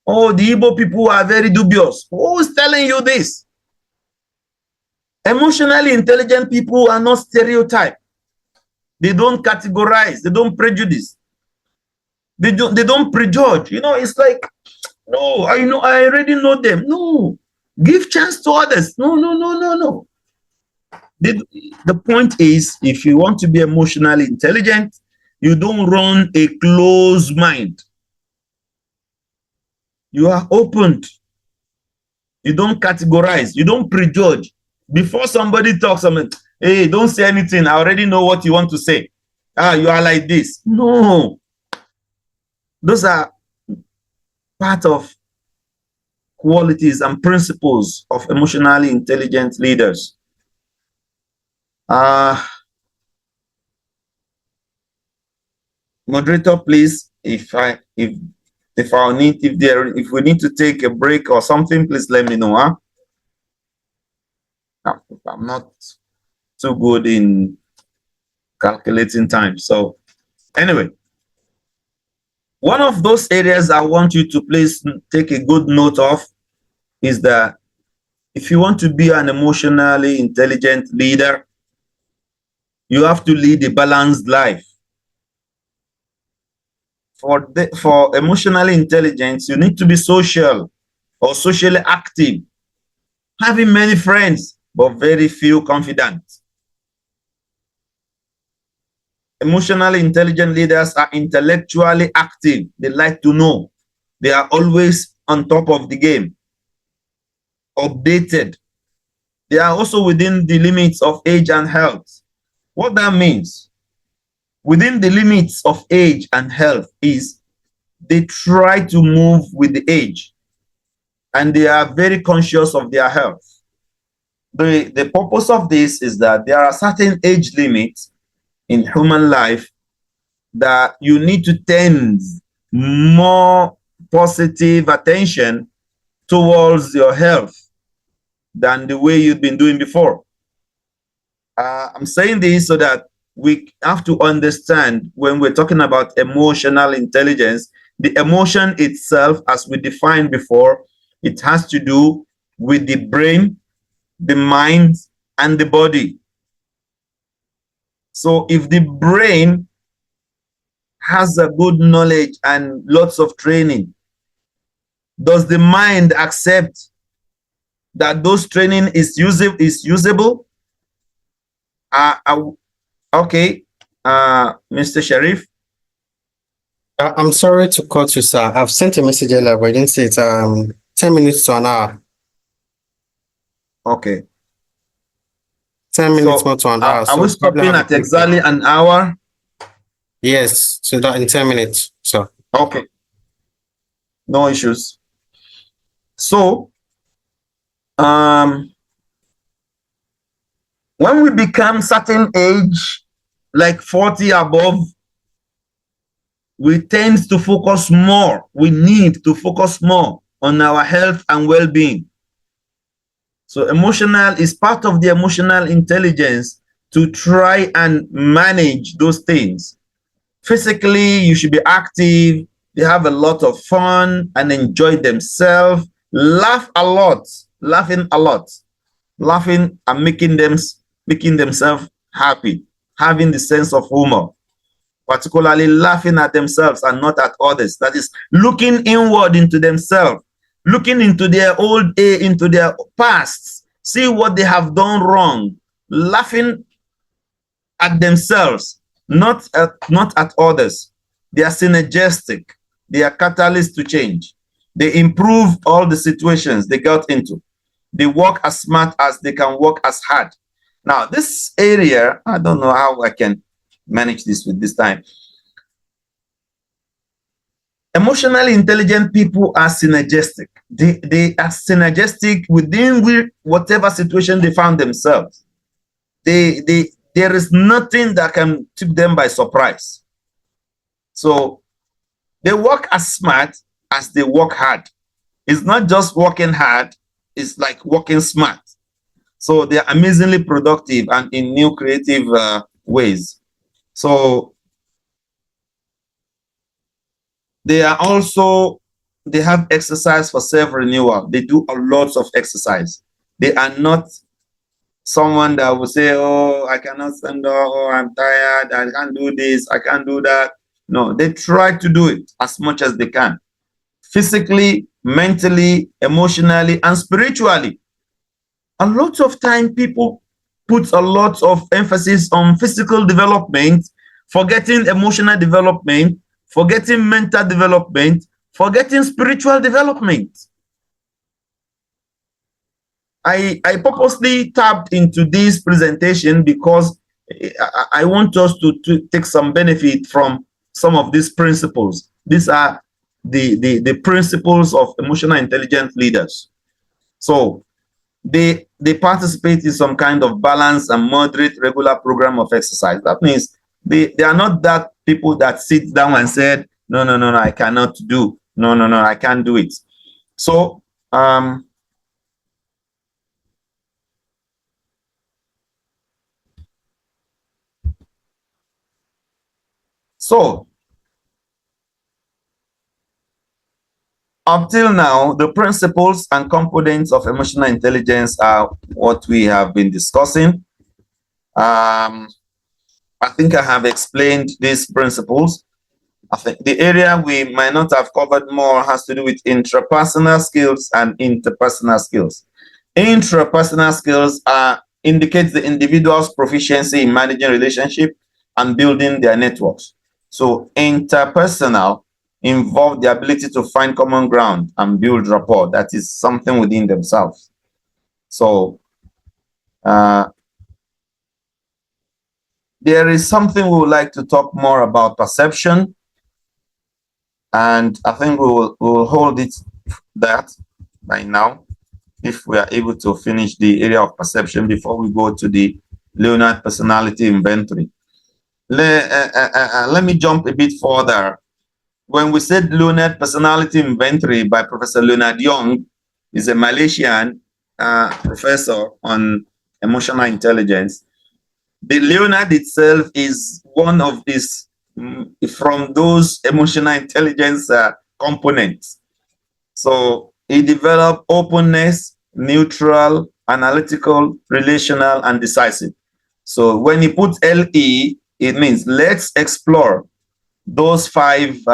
Oh, the Igbo people are very dubious. Who is telling you this? Emotionally intelligent people are not stereotyped. They don't categorize. They don't prejudice. They don't prejudge. It's like, no, I already know them. No, give chance to others. No. The point is, if you want to be emotionally intelligent, you don't run a closed mind. You are opened. You don't categorize. You don't prejudge. Before somebody talks, hey, don't say anything. I already know what you want to say. You are like this. No. Those are part of qualities and principles of emotionally intelligent leaders. Moderator, please, if we need to take a break or something, please let me know. I'm not too good in calculating time. So anyway, one of those areas I want you to please take a good note of is that if you want to be an emotionally intelligent leader, you have to lead a balanced life. For emotional intelligence, you need to be social or socially active, having many friends, but very few confidants. Emotionally intelligent leaders are intellectually active. They like to know. They are always on top of the game, updated. They are also within the limits of age and health. What that means, within the limits of age and health, is they try to move with the age, and they are very conscious of their health. The purpose of this is that there are certain age limits in human life that you need to tend more positive attention towards your health than the way you've been doing before. I'm saying this so that we have to understand when we're talking about emotional intelligence, the emotion itself, as we defined before, it has to do with the brain, the mind, and the body. So if the brain has a good knowledge and lots of training, does the mind accept that those training is usable? Okay, Mr. Sharif. I'm sorry to cut you, sir. I've sent a message earlier, but I didn't see it. 10 minutes to an hour. Okay. 10 minutes more to an hour. Are we stopping at exactly an hour? Yes, so that in 10 minutes. So okay. No issues. So when we become certain age, like 40 above, we tend to focus more. We need to focus more on our health and well-being. So emotional is part of the emotional intelligence to try and manage those things. Physically, you should be active. They have a lot of fun and enjoy themselves. Laugh a lot, laughing a lot, laughing and making themselves happy, having the sense of humor, particularly laughing at themselves and not at others. That is looking inward into themselves, looking into their old age, into their past, see what they have done wrong, laughing at themselves, not at others. They are synergistic. They are catalysts to change. They improve all the situations they got into. They work as smart as they can work as hard. Now, this area, I don't know how I can manage this with this time. Emotionally intelligent people are synergistic. They are synergistic within whatever situation they found themselves. There is nothing that can take them by surprise. So they work as smart as they work hard. It's not just working hard, it's like working smart. So they're amazingly productive and in new creative ways. So they are also, they have exercise for self-renewal. They do a lot of exercise. They are not someone that will say, oh, I cannot stand up, oh, I'm tired, I can't do this, I can't do that. No, they try to do it as much as they can. Physically, mentally, emotionally, and spiritually. A lot of time people put a lot of emphasis on physical development, forgetting emotional development, forgetting mental development, forgetting spiritual development. I purposely tapped into this presentation because I want us to take some benefit from some of these principles. These are the principles of emotional intelligent leaders. So they participate in some kind of balanced and moderate regular program of exercise. That means they are not that people that sit down and said, no, I cannot do. No, I can't do it. So up till now, the principles and components of emotional intelligence are what we have been discussing. I think I have explained these principles. I think the area we might not have covered more has to do with intrapersonal skills and interpersonal skills. Intrapersonal skills indicates the individual's proficiency in managing relationships and building their networks. So interpersonal involve the ability to find common ground and build rapport. That is something within themselves. So there is something we would like to talk more about, perception, and I think we will hold it that by now, if we are able to finish the area of perception before we go to the Leonard personality inventory. Let me jump a bit further. When we said Leonard personality inventory by Professor Leonard Young, is a Malaysian professor on emotional intelligence. The Leonard itself is one of these from those emotional intelligence components. So he developed openness, neutral, analytical, relational, and decisive. So when he puts LE, it means let's explore those 5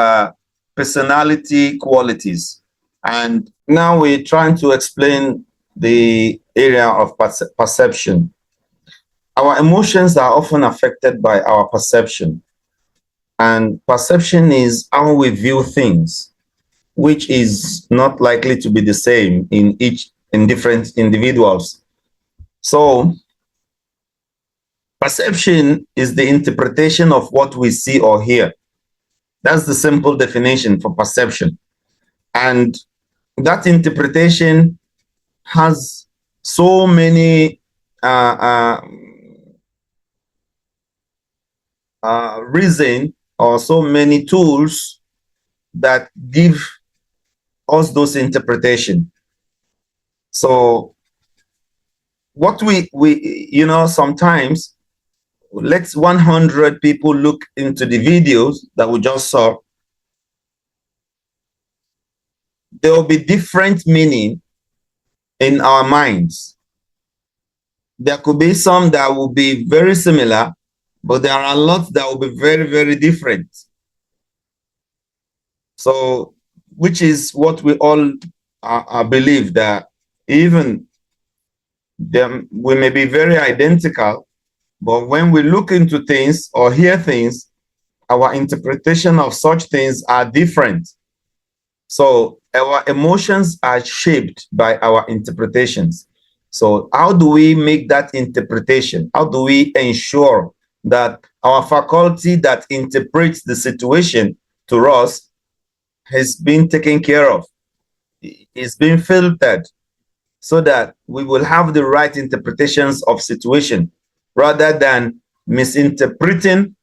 personality qualities. And now we're trying to explain the area of perception. Our emotions are often affected by our perception. And perception is how we view things, which is not likely to be the same in different individuals. So perception is the interpretation of what we see or hear. That's the simple definition for perception. And that interpretation has so many reason or so many tools that give us those interpretation. So what we sometimes let's 100 people look into the videos that we just saw. There will be different meaning in our minds. There could be some that will be very similar, but there are a lot that will be very, very different. So, which is what we all believe, that even them, we may be very identical, but when we look into things or hear things, our interpretation of such things are different. So our emotions are shaped by our interpretations. So how do we make that interpretation? How do we ensure that our faculty that interprets the situation to us has been taken care of, is being filtered, so that we will have the right interpretations of situation rather than misinterpreting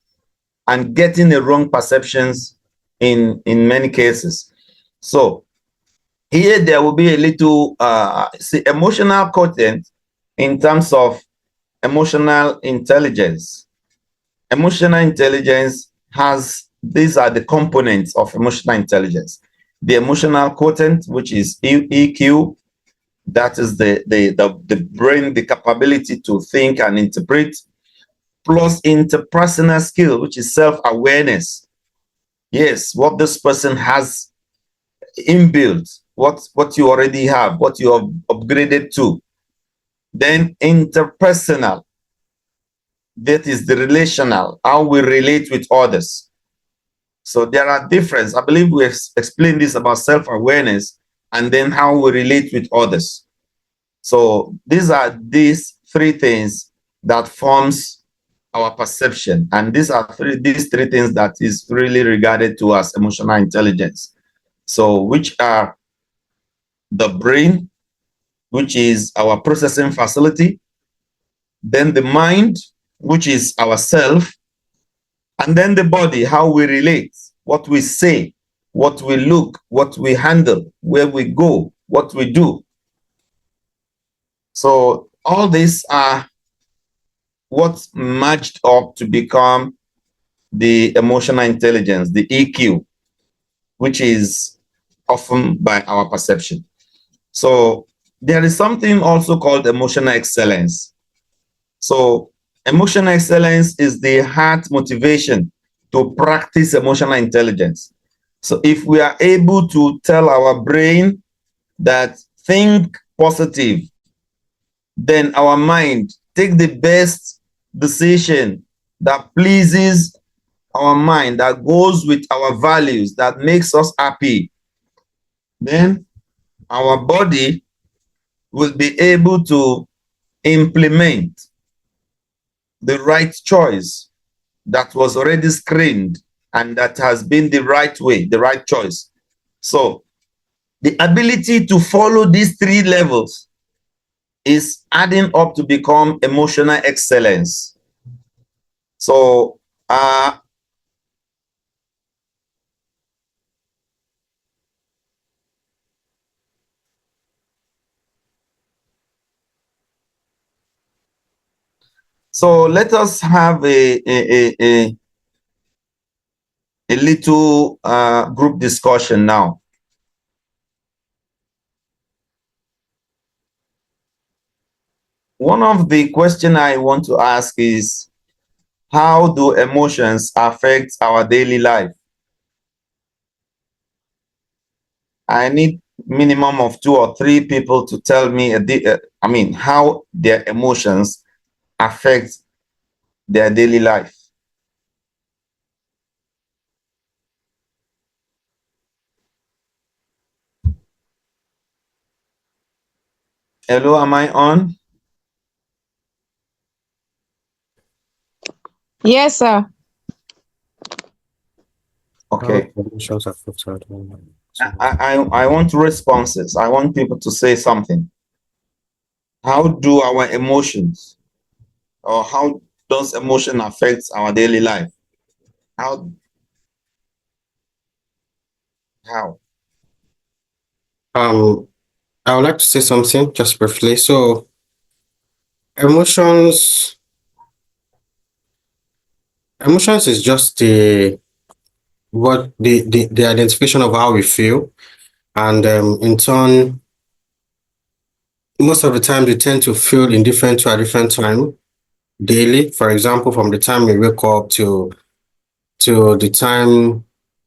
and getting the wrong perceptions in many cases. So here there will be a little emotional content in terms of emotional intelligence. Emotional intelligence has, these are the components of emotional intelligence. The emotional quotient, which is EQ, that is the brain, the capability to think and interpret, plus interpersonal skill, which is self-awareness. Yes, what this person has inbuilt, what you already have, what you have upgraded to. Then interpersonal, that is the relational, how we relate with others. So there are differences. I believe we have explained this about self-awareness and then how we relate with others. So these are these 3 things that forms our perception. And these these 3 things that is really regarded to as emotional intelligence. So which are the brain, which is our processing facility, then the mind, which is ourself, and then the body, how we relate, what we say, what we look, what we handle, where we go, what we do. So all these are what's merged up to become the emotional intelligence, the EQ, which is often by our perception. So there is something also called emotional excellence. So emotional excellence is the heart motivation to practice emotional intelligence. So if we are able to tell our brain that think positive, then our mind take the best decision that pleases our mind, that goes with our values, that makes us happy, then our body will be able to implement the right choice that was already screened and that has been the right way, the right choice. So the ability to follow these 3 levels is adding up to become emotional excellence. So So let us have a little group discussion now. One of the questions I want to ask is, how do emotions affect our daily life? I need minimum of 2 or 3 people to tell me how their emotions affect their daily life. Hello, am I on? Yes, sir. Okay. Emotions affect our daily life. I want responses. I want people to say something. How do our emotions, or how does emotion affect our daily life? How? I would like to say something just briefly. So, emotions, emotions is just the identification of how we feel, and in turn, most of the time we tend to feel indifferent to a different time daily. For example, from the time we wake up to the time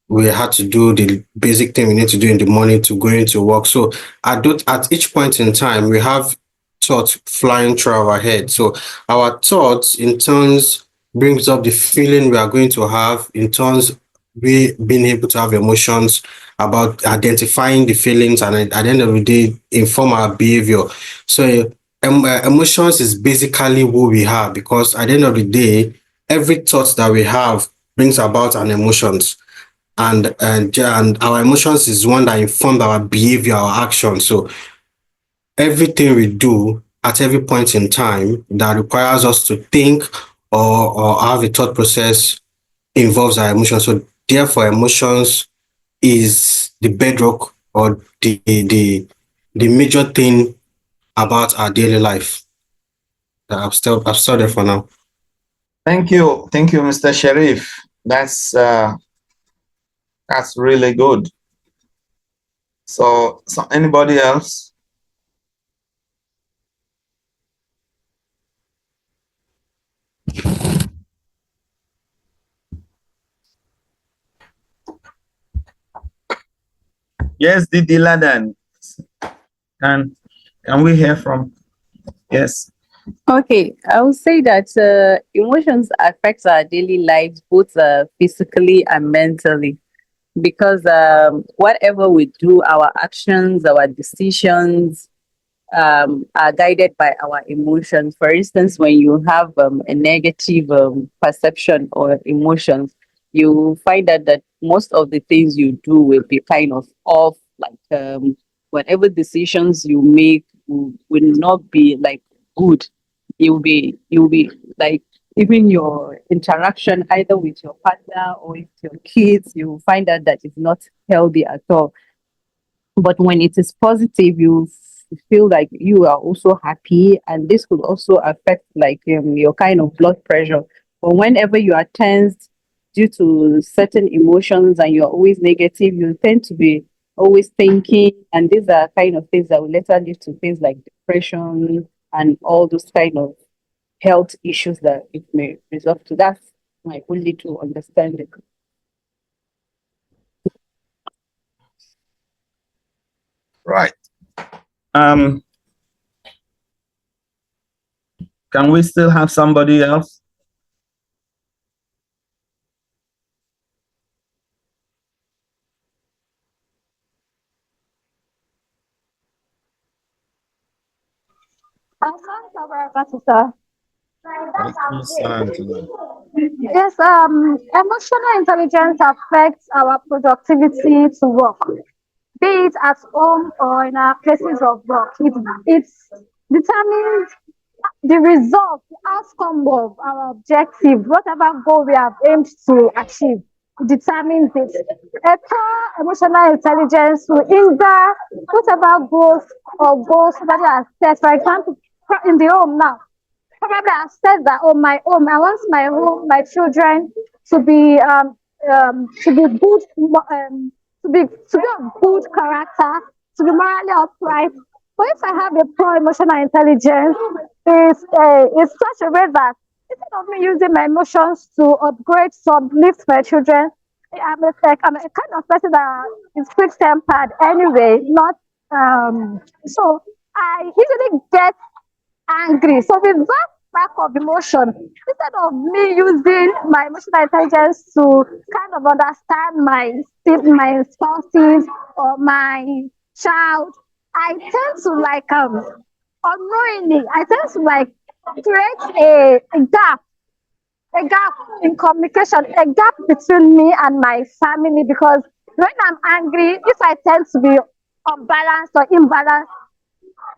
we had to do the basic thing we need to do in the morning to going to work. So at each point in time, we have thoughts flying through our head. So our thoughts in turns brings up the feeling we are going to have, in turns we being able to have emotions about identifying the feelings, and at the end of the day inform our behavior. So emotions is basically who we are, because at the end of the day every thought that we have brings about an emotions, and our emotions is one that informs our behavior, our action. So everything we do at every point in time that requires us to think or have a thought process involves our emotions. So therefore emotions is the bedrock, or the major thing about our daily life. I've stopped there for now. Thank you, Mr. Sharif. That's really good. So anybody else? Yes, Didi Laden. Can we hear from? Yes. Okay, I would say that emotions affect our daily lives both physically and mentally, because whatever we do, our actions, our decisions, are guided by our emotions. For instance, when you have a negative perception or emotions, you find that most of the things you do will be kind of off, like whatever decisions you make will not be like good. You'll be like, even your interaction either with your partner or with your kids, you find out that it's not healthy at all. But when it is positive, you feel like you are also happy, and this could also affect like your kind of blood pressure. But whenever you are tensed due to certain emotions and you're always negative, you tend to be always thinking, and these are kind of things that will later lead to things like depression and all those kind of health issues that it may result to. That's my only to understand it. Right. Can we still have somebody else? Sir. Yes, emotional intelligence affects our productivity to work, be it at home or in our places of work. It determines the result, the outcome of our objective, whatever goal we have aimed to achieve. It determines it. A poor emotional intelligence will hinder whatever growth or goals that are set. For example, in the home now, probably have said that, oh, my home, I want my home, my children to be good, to be of good character, to be morally upright. But if I have a poor emotional intelligence, it's such a way that instead of me using my emotions to upgrade, to uplift my children, I'm a kind of person that is quick tempered anyway. Not so I usually get angry. So with that lack of emotion, instead of me using my emotional intelligence to kind of understand my spouses or my child, I tend to like unknowingly, I tend to like create a gap in communication, a gap between me and my family, because when I'm angry, if I tend to be unbalanced or imbalanced,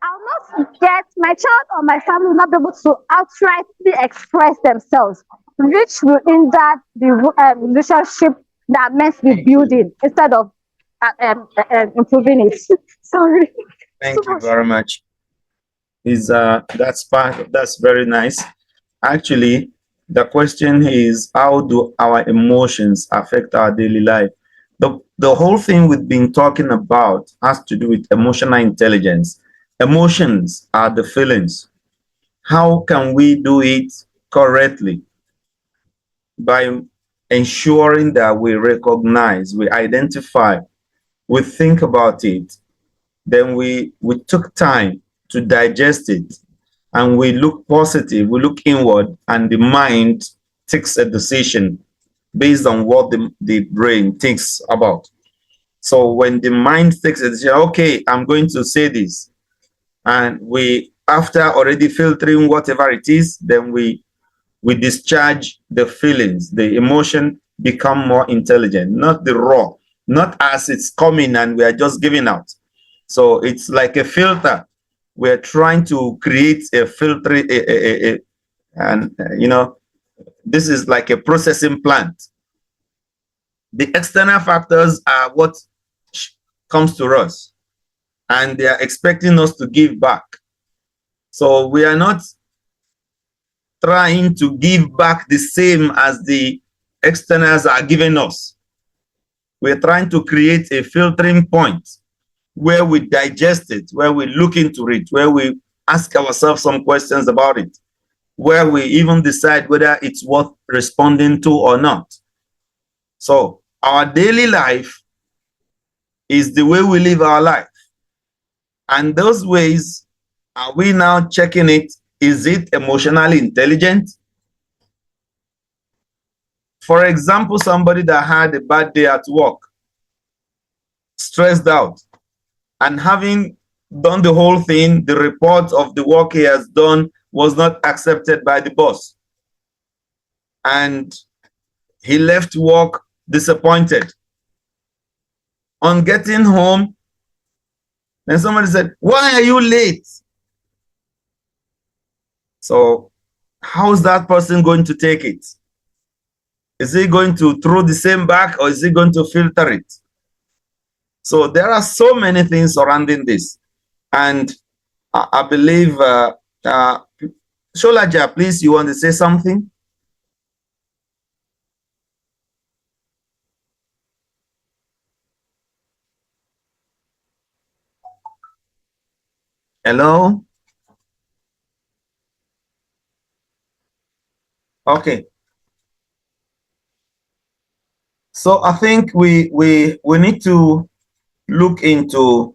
I'll not get my child or my family will not be able to outrightly express themselves, which will hinder the relationship that meant to be building instead of improving it. Sorry. Thank you very much. That's very nice. Actually, the question is, how do our emotions affect our daily life? The whole thing we've been talking about has to do with emotional intelligence. Emotions are the feelings. How can we do it correctly? By ensuring that we recognize, we identify, we think about it, then we took time to digest it, and we look positive, we look inward, and the mind takes a decision based on what the brain thinks about. So when the mind takes a decision, okay, I'm going to say this, and we, after already filtering whatever it is, then we discharge the feelings, the emotion become more intelligent, not the raw, not as it's coming and we are just giving out. So it's like a filter. We're trying to create a filter, and this is like a processing plant. The external factors are what comes to us, and they are expecting us to give back. So we are not trying to give back the same as the externals are giving us. We're trying to create a filtering point where we digest it, where we look into it, where we ask ourselves some questions about it, where we even decide whether it's worth responding to or not. So our daily life is the way we live our life. And those ways, are we now checking it? Is it emotionally intelligent? For example, somebody that had a bad day at work, stressed out, and having done the whole thing, the report of the work he has done was not accepted by the boss. And he left work disappointed. On getting home, then somebody said, "Why are you late?" So how's that person going to take it? Is he going to throw the same back, or is he going to filter it? So there are so many things surrounding this. And I believe, Sholaja, please, you want to say something? Hello? Okay. So I think we need to look into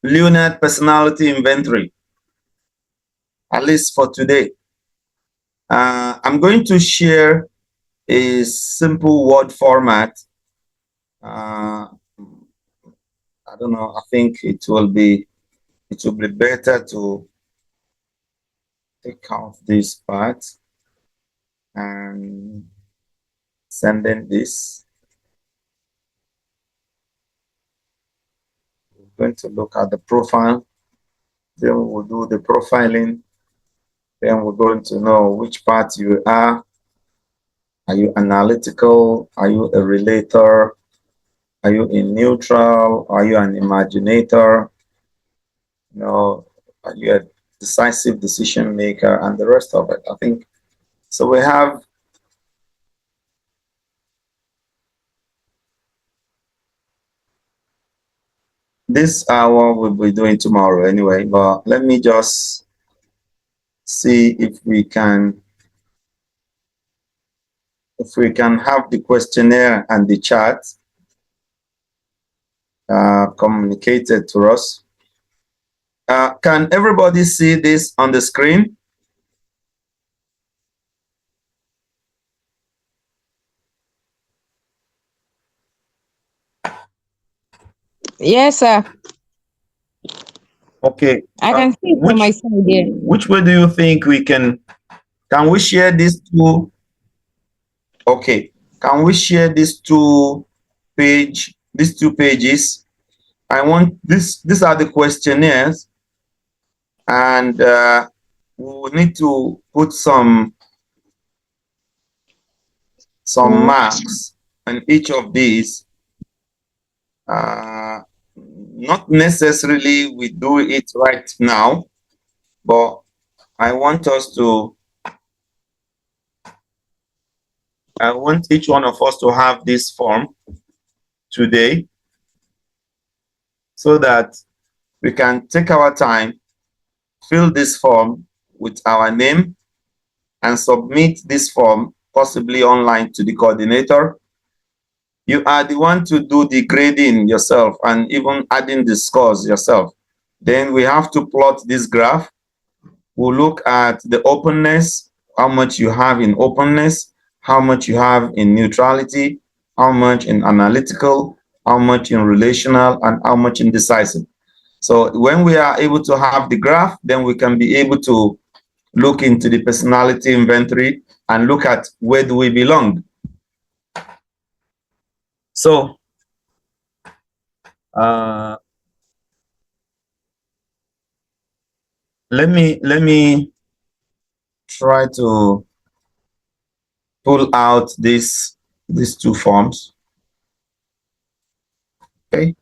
Leonard personality inventory, at least for today. I'm going to share a simple word format. I don't know, I think it will be better to take out this part and send in this. We're going to look at the profile, then we'll do the profiling, then we're going to know which part you are. Are you analytical? Are you a relator? Are you in neutral? Are you an imaginator? Are you a decisive decision maker, and the rest of it. I think so. We have this hour we'll be doing tomorrow anyway, but let me just see if we can have the questionnaire and the chat communicated to us. Can everybody see this on the screen? Yes, sir. Okay. I can see it on my side here. Which way do you think we can we share these two? Okay. Can we share these two pages? I want these are the questionnaires, and we need to put some marks on each of these. Not necessarily we do it right now, but I want each one of us to have this form today, so that we can take our time, fill this form with our name, and submit this form possibly online to the coordinator. You are the one to do the grading yourself and even adding the scores yourself. Then we have to plot this graph. We'll look at the openness, how much you have in openness, how much you have in neutrality, how much in analytical, how much in relational, and how much in decisive. So when we are able to have the graph, then we can be able to look into the personality inventory and look at where do we belong. So let me try to pull out these two forms. Okay.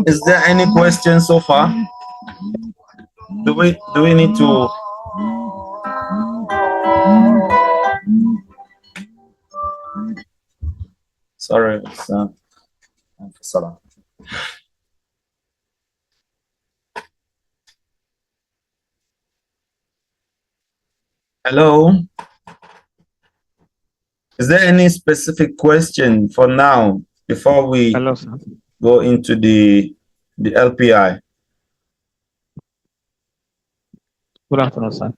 Is there any question so far? Do we need to? Sorry, it's sorry. Hello. Is there any specific question for now before we go into the LPI? Good afternoon, sir.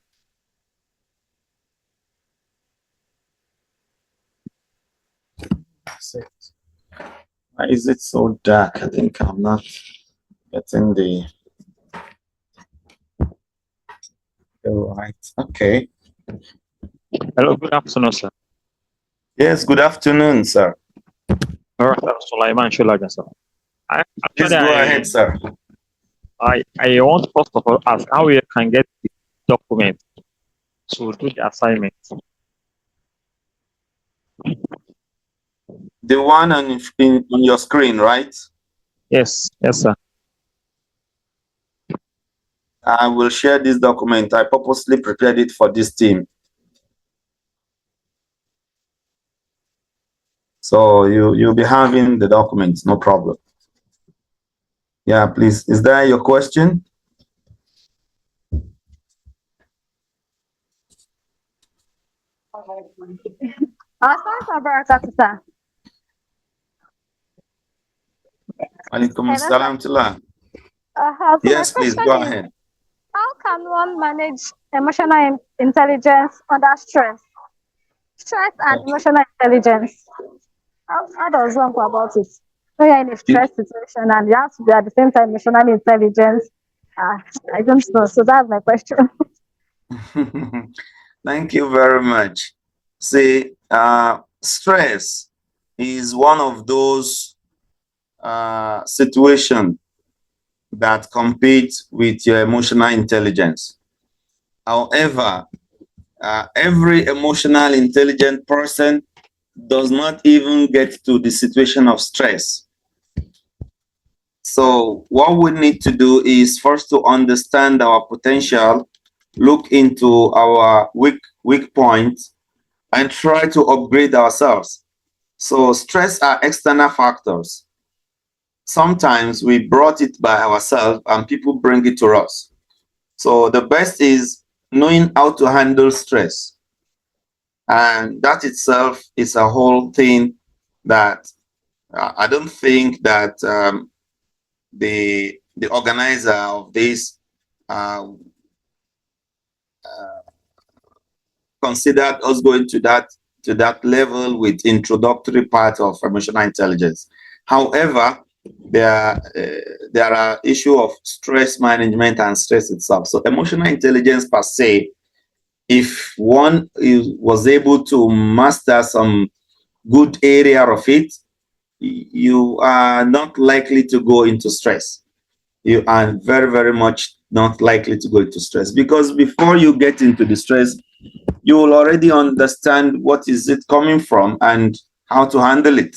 Why is it so dark? I think I'm not getting the right. Okay. Hello, good afternoon, sir. Yes, good afternoon, sir. Sulaiman Shulagan, sir. Please go ahead, sir. I want first of all ask how we can get the document to do the assignment. The one on your screen, right? Yes, sir. I will share this document. I purposely prepared it for this team. So you'll be having the documents, no problem. Yeah, please. Is that your question? Alaikum salam tullah. Yes, please go ahead. How can one manage emotional intelligence under stress? Stress and emotional intelligence. How does one go about it? when you're in a stress situation and you have to be at the same time emotionally intelligent. I don't know. So that's my question. Thank you very much. See, stress is one of those situations that compete with your emotional intelligence. However, every emotional intelligent person does not even get to the situation of stress. So what we need to do is first to understand our potential, look into our weak points, and try to upgrade ourselves. So stress are external factors. Sometimes we brought it by ourselves and people bring it to us. So the best is knowing how to handle stress. And that itself is a whole thing that I don't think that the organizer of this uh, considered us going to that level with introductory part of emotional intelligence. However, there are issue of stress management and stress itself. So emotional intelligence per se, if one was able to master some good area of it, you are not likely to go into stress. You are very, very much not likely to go into stress, because before you get into the stress, you will already understand what is it coming from and how to handle it.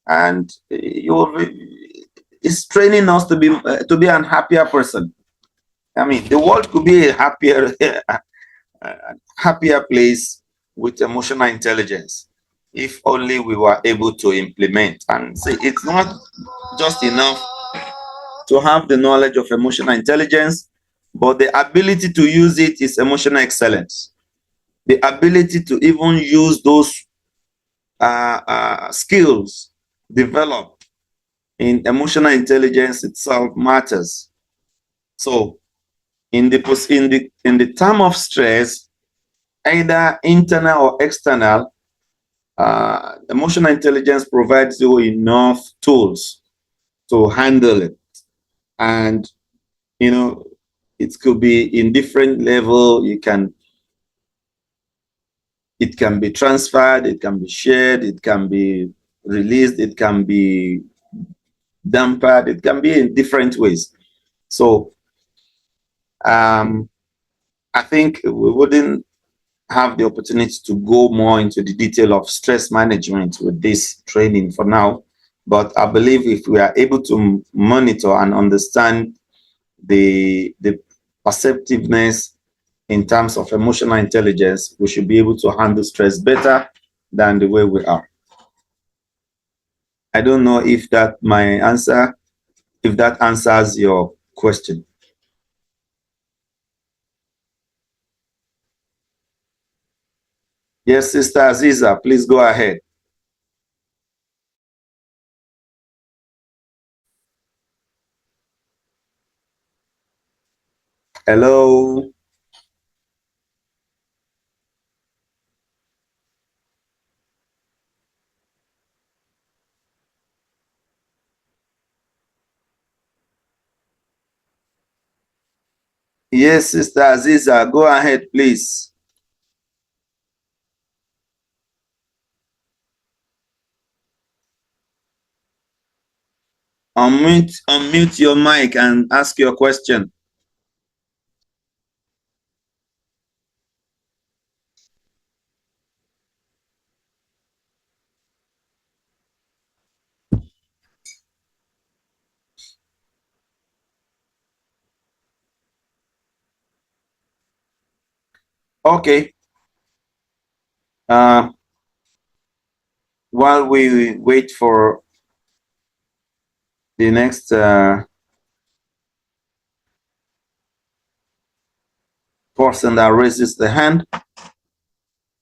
And it's training us to be an happier person. I mean, the world could be a happier happier place with emotional intelligence if only we were able to implement. And see, it's not just enough to have the knowledge of emotional intelligence, but the ability to use it is emotional excellence. The ability to even use those skills developed in emotional intelligence itself matters. So in the term of stress, either internal or external, emotional intelligence provides you enough tools to handle it. And you know, it could be in different level. It can be transferred, it can be shared, it can be released, it can be dampened, it can be in different ways. So I think we wouldn't have the opportunity to go more into the detail of stress management with this training for now. But I believe if we are able to monitor and understand the perceptiveness in terms of emotional intelligence, we should be able to handle stress better than the way we are. I don't know if that answers your question. Yes, Sister Aziza, please go ahead. Hello. Yes, Sister Aziza, go ahead, please. Unmute your mic and ask your question. Okay. While we wait for the next person that raises the hand,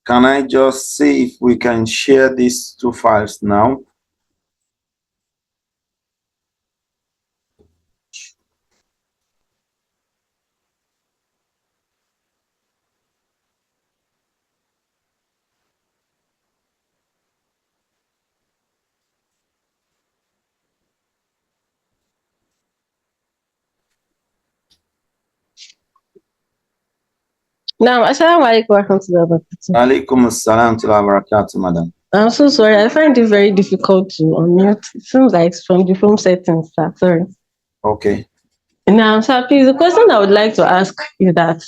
can I just see if we can share these two files now? Now, assalamu alaikum wa rahmatullahi wa barakatuh. Alaikum assalam wa barakatuh, madam. I'm so sorry. I find it very difficult to unmute. It seems like it's from the phone settings, sir. Sorry. Okay. Now, sir, please, the question I would like to ask is that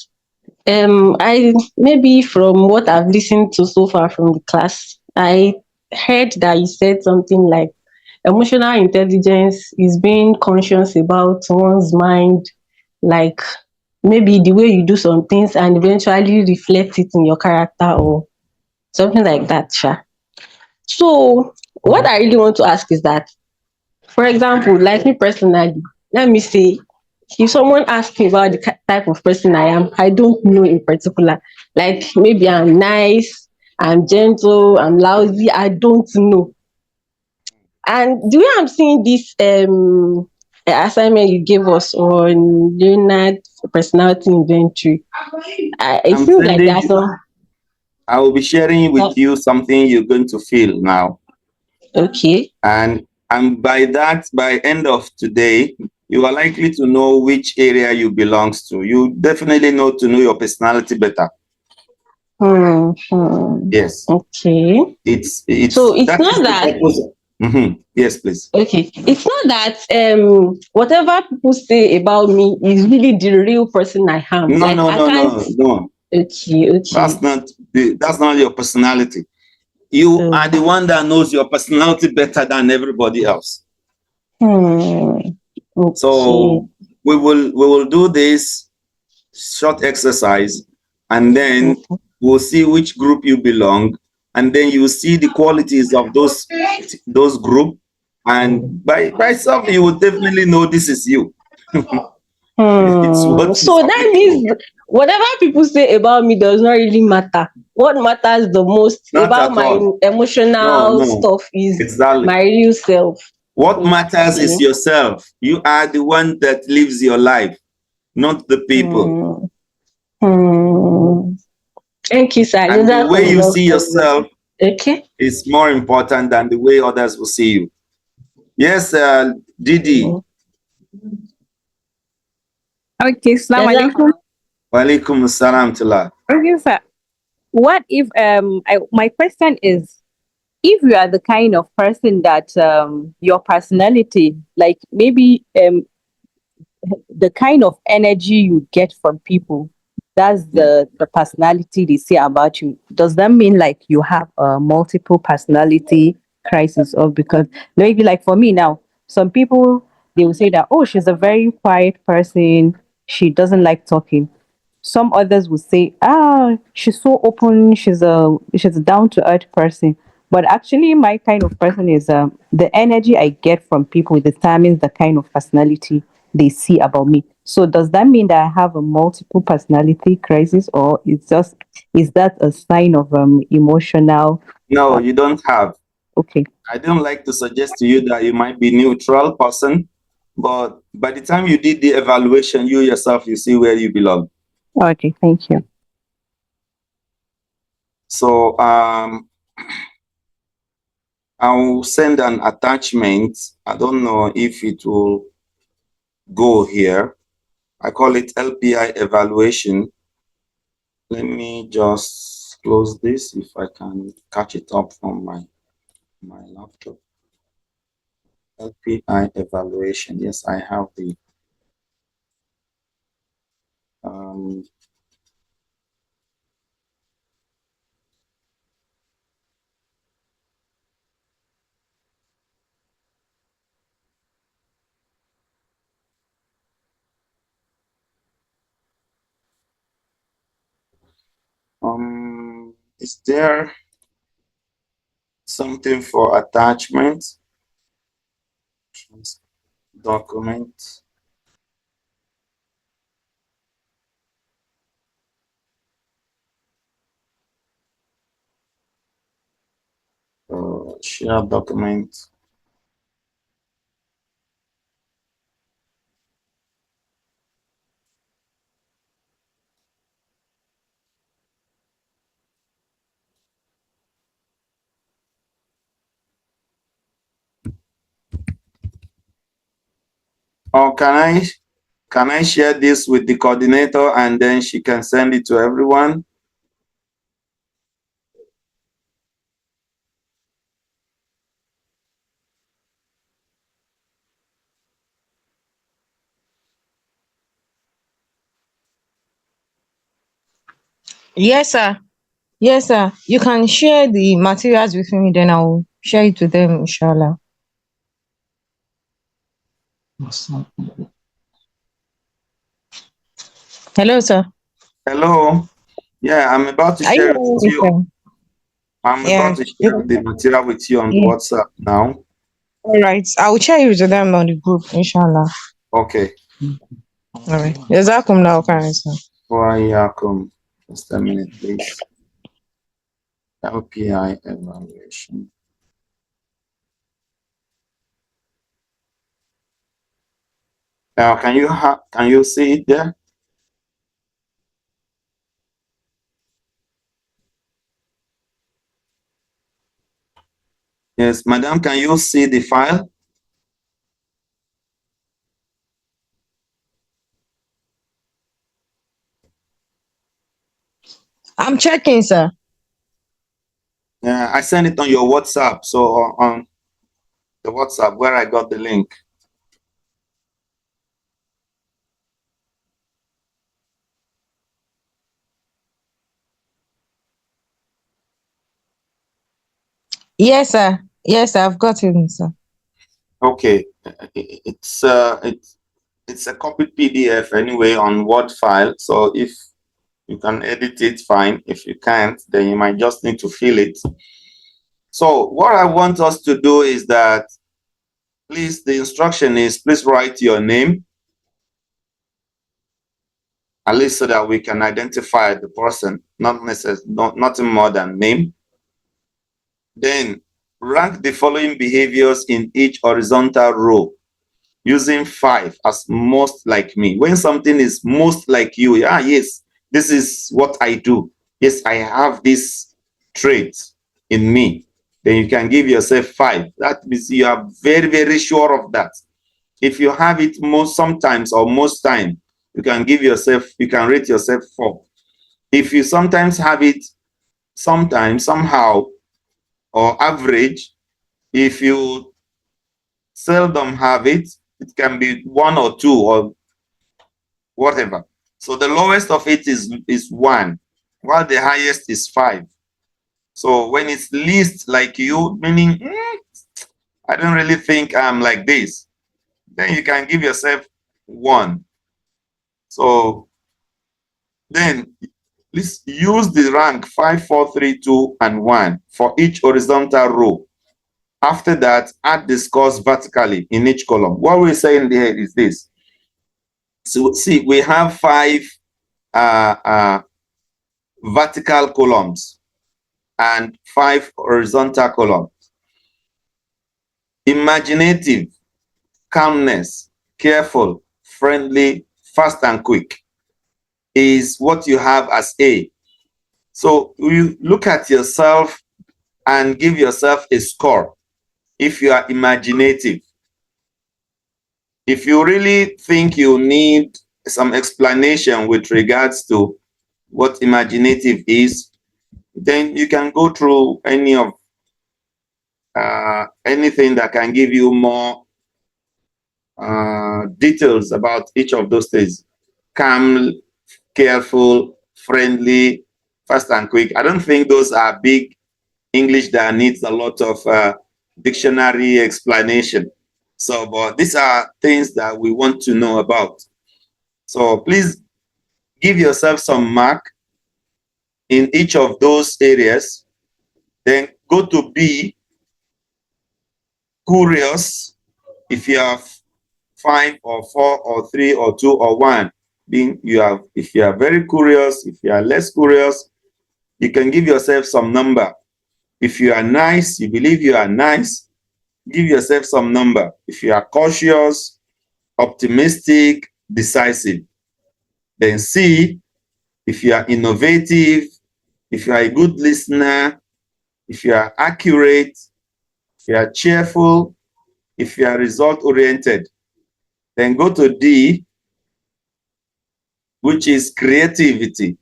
I maybe from what I've listened to so far from the class, I heard that you said something like emotional intelligence is being conscious about one's mind, like maybe the way you do some things and eventually reflect it in your character or something like that, sha. So, what I really want to ask is that, for example, like me personally, let me say, if someone asks me about the type of person I am, I don't know in particular. Like maybe I'm nice, I'm gentle, I'm lousy, I don't know. And the way I'm seeing this assignment you gave us on Leonard personality inventory, it I'm seems like sending, there's some. I will be sharing with you something you're going to feel now. Okay. And by end of today, you are likely to know which area you belongs to. You definitely know to know your personality better. Yes. Okay. It's So it's that is not the that. purpose. Yes, please. Okay, it's not that whatever people say about me is really the real person I am. No, Like no, I no, can't. no, no. Okay. That's not your personality. You are the one that knows your personality better than everybody else. Okay. So we will do this short exercise, and then we'll see which group you belong, and then you see the qualities of those group, and by some you will definitely know this is you. It's what is So that means whatever people say about me does not really matter. What matters the most Not about at my all. emotional No, stuff is exactly. my real self. What matters is yourself. You are the one that lives your life, not the people. Thank you, sir. And the way you see Okay. yourself is more important than the way others will see you. Yes, Didi. Okay, Assalamu alaikum. Wa alaikum assalam tula. Okay, sir. What if my question is, if you are the kind of person that your personality, like maybe the kind of energy you get from people, that's the personality they say about you. Does that mean like you have a multiple personality crisis? Or because maybe like for me now, some people they will say that, oh, she's a very quiet person, she doesn't like talking. Some others would say, ah, she's so open, she's a down to earth person. But actually, my kind of person is the energy I get from people determines the kind of personality they see about me. So does that mean that I have a multiple personality crisis, or is that a sign of emotional? No, you don't have. Okay. I don't like to suggest to you that you might be neutral person, but by the time you did the evaluation, you yourself, you see where you belong. Okay, thank you. So I'll send an attachment. I don't know if it will go here. I call it LPI evaluation. Let me just close this if I can catch it up from my laptop. LPI evaluation. Yes, I have the is there something for attachment? Document. Share document. Or can I Can I share this with the coordinator and then she can send it to everyone? Yes, sir. Yes, sir. You can share the materials with me, then I'll share it with them, inshallah. Hello, sir. Hello. Yeah, I'm about to Are you share it hearing with me, you. sir? I'm about Yeah. to share the material with you on the Yeah. WhatsApp now. All right. I'll share it with them on the group, inshallah. Okay. All right. Jazakumullahu khairan, sir. Wayakum. Just a minute, please. LPI evaluation. Now, can you see it there? Yes, madam, can you see the file? I'm checking, sir. Yeah, I sent it on your WhatsApp. So on the WhatsApp where I got the link. Yes, sir. Yes, sir. I've got it, sir. Okay, it's a copied PDF anyway on Word file. So if you can edit it, fine. If you can't, then you might just need to fill it. So what I want us to do is that, please, the instruction is please write your name, at least so that we can identify the person, not necessarily, nothing more than name. Then rank the following behaviors in each horizontal row using 5 as most like me. When something is most like you, yes, this is what I do. Yes, I have this trait in me. Then you can give yourself 5. That means you are very, very sure of that. If you have it sometimes or most time, you can rate yourself 4. If you sometimes have it sometimes, somehow, or average, if you seldom have it, it can be 1 or 2 or whatever. So the lowest of it is 1, while the highest is 5. So when it's least like you, meaning I don't really think I'm like this, then you can give yourself 1. So then let's use the rank 5, 4, 3, 2, and 1 for each horizontal row. After that, add the scores vertically in each column. What we're saying there is this. So see, we have 5 vertical columns and 5 horizontal columns. Imaginative, calmness, careful, friendly, fast and quick is what you have as A. So you look at yourself and give yourself a score if you are imaginative. If you really think you need some explanation with regards to what imaginative is, then you can go through any of anything that can give you more details about each of those things. Calm, careful, friendly, fast and quick. I don't think those are big English that needs a lot of dictionary explanation. So, but these are things that we want to know about. So please give yourself some mark in each of those areas. Then go to B, curious. If you have 5 or 4 or 3 or 2 or 1, being if you are very curious, if you are less curious, you can give yourself some number. If you are nice, you believe you are nice, give yourself some number. If you are cautious, optimistic, decisive. Then C, if you are innovative, if you are a good listener, if you are accurate, if you are cheerful, if you are result oriented. Then go to D, which is creativity.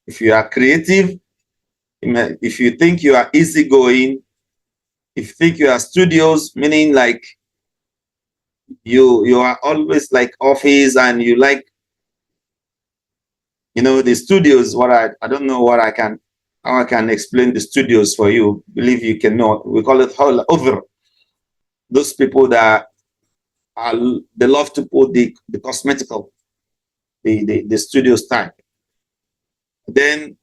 If you are creative, if you think you are easygoing, if you think you are studious, meaning like you are always like office and you like, you know, the studios, what I don't know what how I can explain the studios for you. Believe you cannot. We call it over. Those people that they love to put the cosmetical, the studio style. Then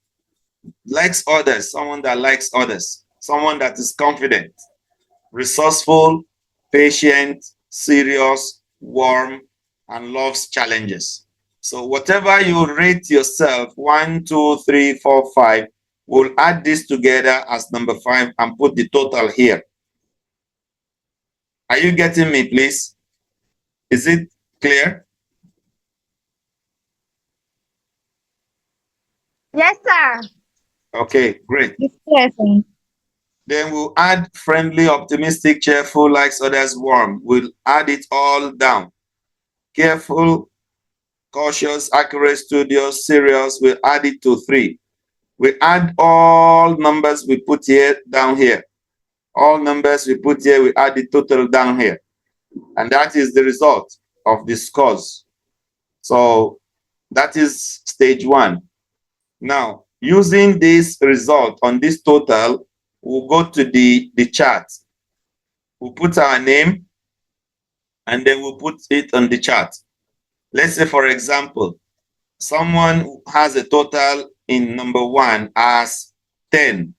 likes others, someone that likes others, someone that is confident, resourceful, patient, serious, warm, and loves challenges. So whatever you rate yourself, 1, 2, 3, 4, 5, we'll add this together as number 5 and put the total here. Are you getting me, please? Is it clear? Yes, sir. Okay, great. Yes, sir. Then we'll add friendly, optimistic, cheerful, likes others, warm. We'll add it all down. Careful, cautious, accurate, studious, serious. We'll add it to 3. We add all numbers we put here down here. All numbers we put here, we add the total down here. And that is the result of the scores. So that is stage 1. Now, using this result on this total, we'll go to the chart. We'll put our name and then we'll put it on the chart. Let's say, for example, someone has a total in number 1 as 10.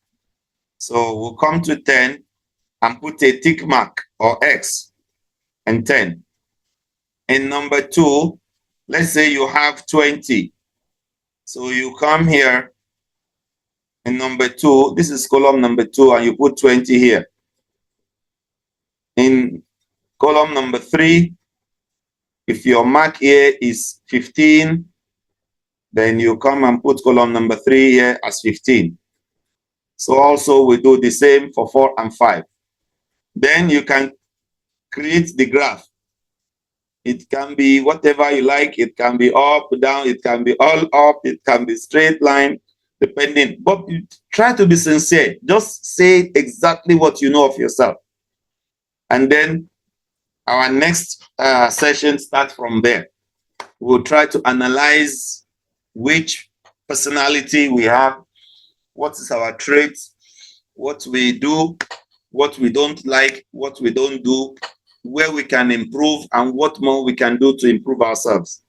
So we'll come to 10 and put a tick mark or X and 10. In number 2, let's say you have 20. So you come here in number 2, this is column number 2, and you put 20 here. In column number 3, if your mark here is 15, then you come and put column number 3 here as 15. So also we do the same for 4 and 5. Then you can create the graph. It can be whatever you like. It can be up, down, it can be all up, it can be straight line, depending. But try to be sincere. Just say exactly what you know of yourself. And then our next session starts from there. We'll try to analyze which personality we have, what is our traits, what we do, what we don't like, what we don't do, where we can improve, and what more we can do to improve ourselves.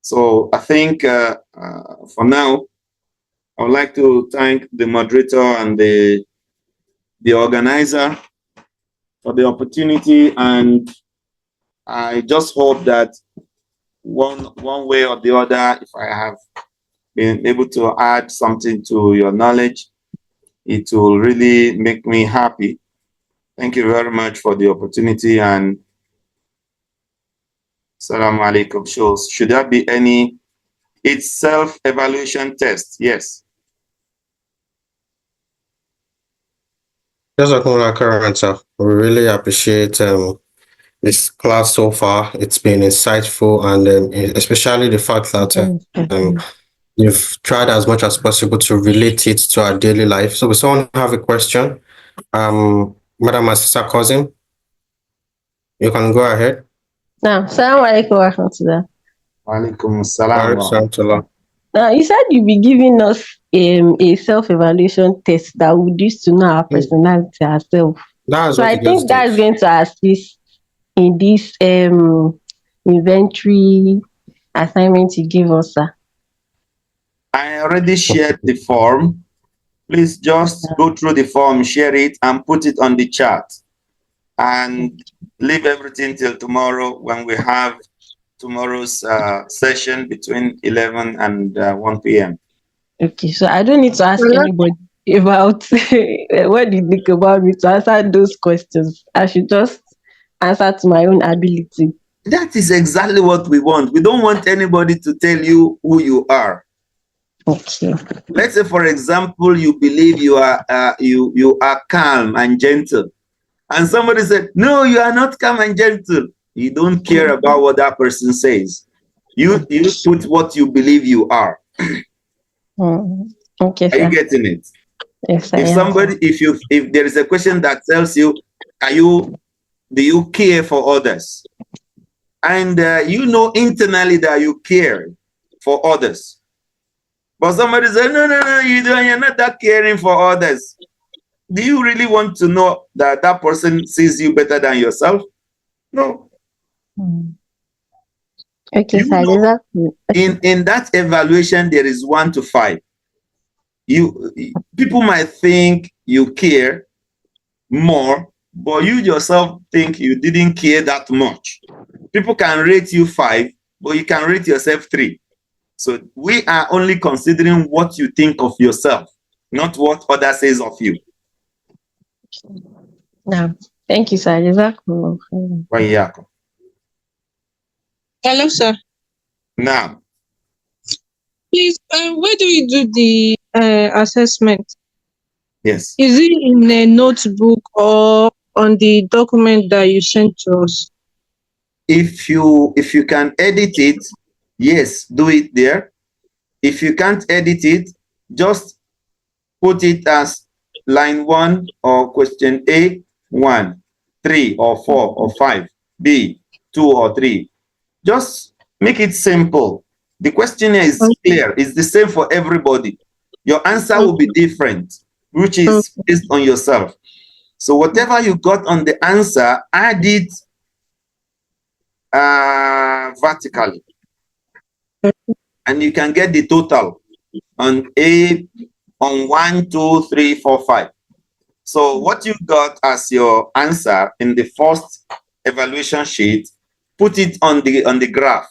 So I think for now, I would like to thank the moderator and the organizer for the opportunity, and I just hope that one way or the other, if I have been able to add something to your knowledge, it will really make me happy. Thank you very much for the opportunity, and Assalamu alaikum. Should there be any? It's self-evaluation test. Yes. Yes, sir. We really appreciate this class so far. It's been insightful, and especially the fact that you've tried as much as possible to relate it to our daily life. So we someone have a question. Madam Assisa Cousin, you can go ahead. Now, Assalamu alaikum wa rahmatullah. Wa alaikum assalam. Now, you said you'd be giving us a self-evaluation test that would use to know our personality ourselves. So I think that's going to assist in this inventory assignment you give us, sir. I already shared the form. Please just go through the form, share it, and put it on the chat. And leave everything till tomorrow when we have tomorrow's session between 11 and 1 p.m. Okay, so I don't need to ask anybody about what do you think about me to answer those questions. I should just answer to my own ability. That is exactly what we want. We don't want anybody to tell you who you are. Okay. Let's say, for example, you believe you are you are calm and gentle, and somebody said, "No, you are not calm and gentle." You don't care about what that person says. You put what you believe you are. Okay, Are you sir. getting it? Yes, I If am. somebody, if there is a question that tells you, do you care for others? And you know internally that you care for others. But somebody says, no, you're not that caring for others. Do you really want to know that that person sees you better than yourself? No. Okay, You sir. know, Exactly. in that evaluation, there is 1 to 5. People might think you care more, but you yourself think you didn't care that much. People can rate you 5, but you can rate yourself 3. So we are only considering what you think of yourself, not what others says of you. No. Thank you, sir. Exactly. Hello, sir. Now, Please, where do you do the assessment? yes. Is it in a notebook or on the document that you sent to us? If you can edit it, yes, do it there. If you can't edit it, just put it as line 1 or question A 1, 3 or 4 or 5, B 2 or 3. Just make it simple. The question is clear. It's the same for everybody. Your answer will be different, which is based on yourself. So whatever you got on the answer, add it vertically. And you can get the total on A on 1, 2, 3, 4, 5. So what you got as your answer in the first evaluation sheet, put it on the graph.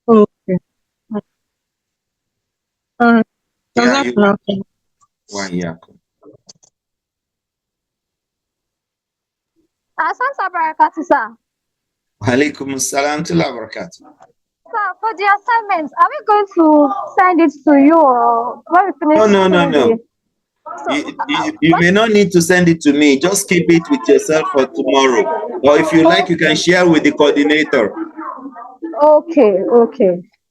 Okay. Yeah, one year. Sir, Walaikum assalam to barakatuh. for the assignments, are we going to send it to you or when we finish? No. You may not need to send it to me. Just keep it with yourself for tomorrow. Or if you like, you can share with the coordinator. Okay.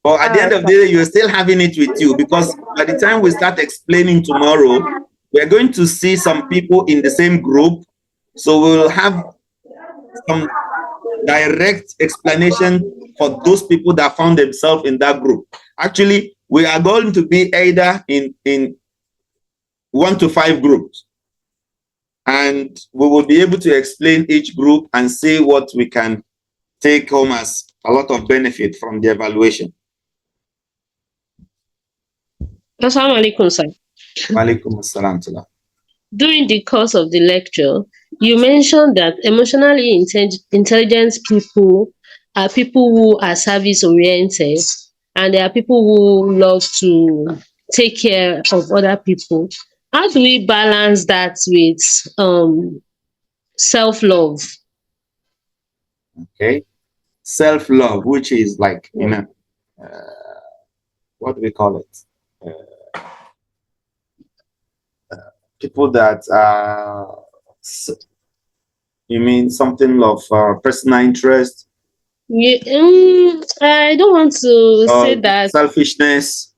Or at the end of the day, you're still having it with you, because by the time we start explaining tomorrow, we're going to see some people in the same group. So we'll have some direct explanation for those people that found themselves in that group. Actually, we are going to be either in 1 to 5 groups. And we will be able to explain each group and see what we can take home as a lot of benefit from the evaluation. Assalamu alaikum, sir. Walaikum assalam. During the course of the lecture, you mentioned that emotionally intelligent people are people who are service oriented, and there are people who love to take care of other people. How do we balance that with self-love? Okay. Self-love, which is like, what do we call it? People that you mean something of personal interest? Yeah, I don't want to say that. Selfishness.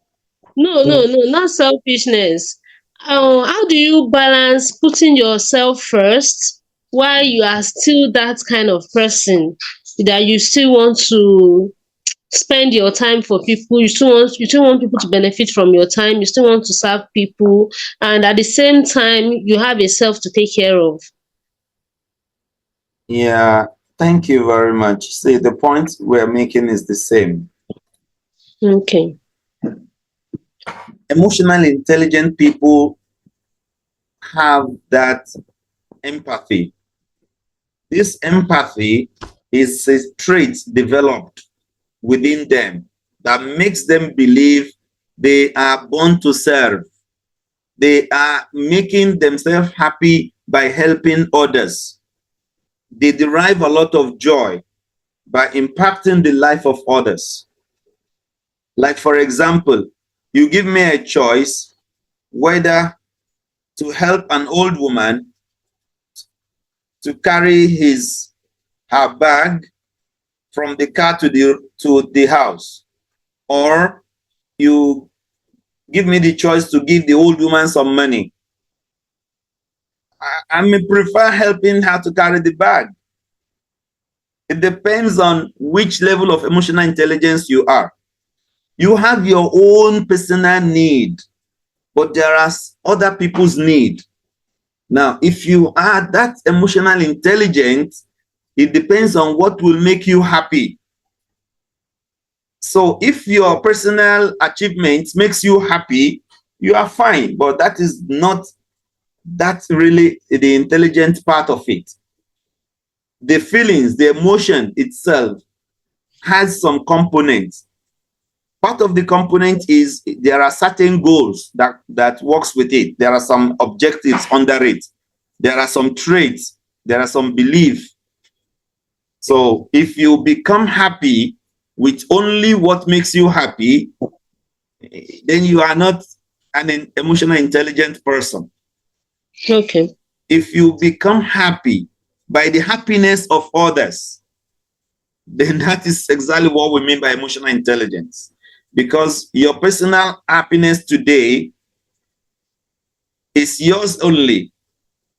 No, not selfishness. How do you balance putting yourself first while you are still that kind of person that you still want to spend your time for people, you still want people to benefit from your time, you still want to serve people, and at the same time you have a self to take care of? Yeah, thank you very much. See, the point we're making is the same. Okay. Emotionally intelligent people have that empathy. This empathy is a trait developed within them that makes them believe they are born to serve. They are making themselves happy by helping others. They derive a lot of joy by impacting the life of others. Like, for example, you give me a choice whether to help an old woman to carry her bag from the car to the house, or you give me the choice to give the old woman some money, I may prefer helping her to carry the bag. It depends on which level of emotional intelligence you are. You have your own personal need, but there are other people's need. Now, if you are that emotional intelligence, it depends on what will make you happy. So if your personal achievements makes you happy, you are fine, but that is not, that's really the intelligent part of it. The feelings, the emotion itself has some components. Part of the component is there are certain goals that works with it. There are some objectives under it. There are some traits. There are some beliefs. So if you become happy with only what makes you happy, then you are not an emotional intelligent person. Okay. If you become happy by the happiness of others, then that is exactly what we mean by emotional intelligence. Because your personal happiness today is yours only.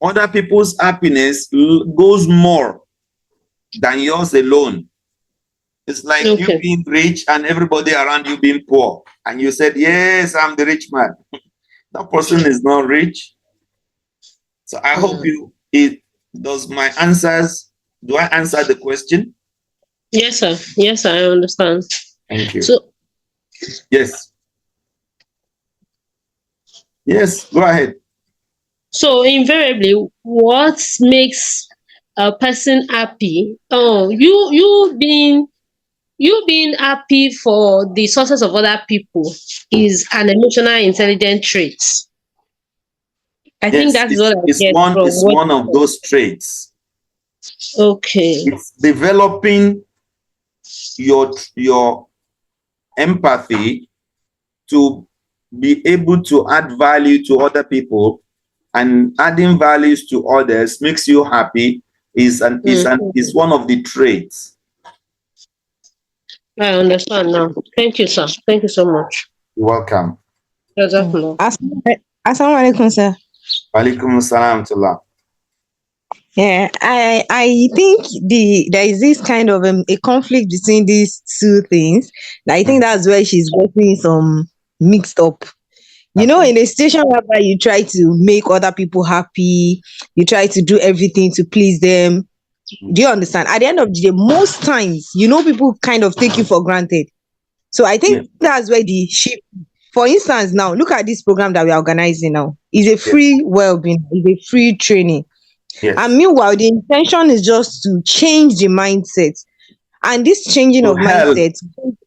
Other people's happiness goes more than yours alone. It's like you being rich and everybody around you being poor. And you said, yes, I'm the rich man. That person is not rich. So I hope do I answer the question? Yes, sir. Yes, sir, I understand. Thank you. So, yes. Yes, go ahead. so invariably, what makes a person happy? Oh, you being happy for the success of other people is an emotional intelligent trait. I think Yes, that's what I get from it's what one of those traits. Okay. It's developing your empathy to be able to add value to other people, and adding values to others makes you happy is one of the traits. I understand now. Thank you, sir. Thank you so much. You're welcome. Jazakallah. Assalamu alaikum, sir. Walaikum assalam tullah. Yeah, I think there is this kind of a conflict between these two things. I think that's where she's getting some mixed up. You know, in a situation whereby you try to make other people happy, you try to do everything to please them. Do you understand? At the end of the day, most times, you know, people kind of take you for granted. So I think that's where the shift. For instance, now look at this program that we are organizing now. It's a free well-being, it's a free training. And meanwhile, the intention is just to change the mindset. And this changing of mindset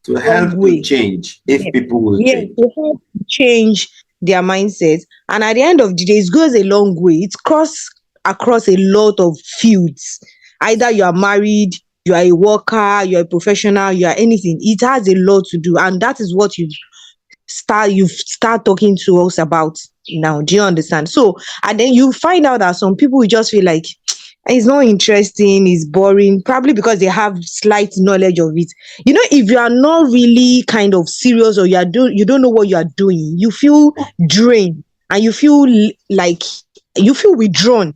to help to change if people will change. To help change their mindset. And at the end of the day, it goes a long way. It crosses across a lot of fields. Either you are married, you are a worker, you're a professional, you are anything. It has a lot to do. And that is what you've start talking to us about now. Do you understand? So, and then you find out that some people will just feel like it's not interesting, it's boring, probably because they have slight knowledge of it. You know, if you are not really kind of serious, or you don't know what you are doing, you feel drained and you feel like you feel withdrawn.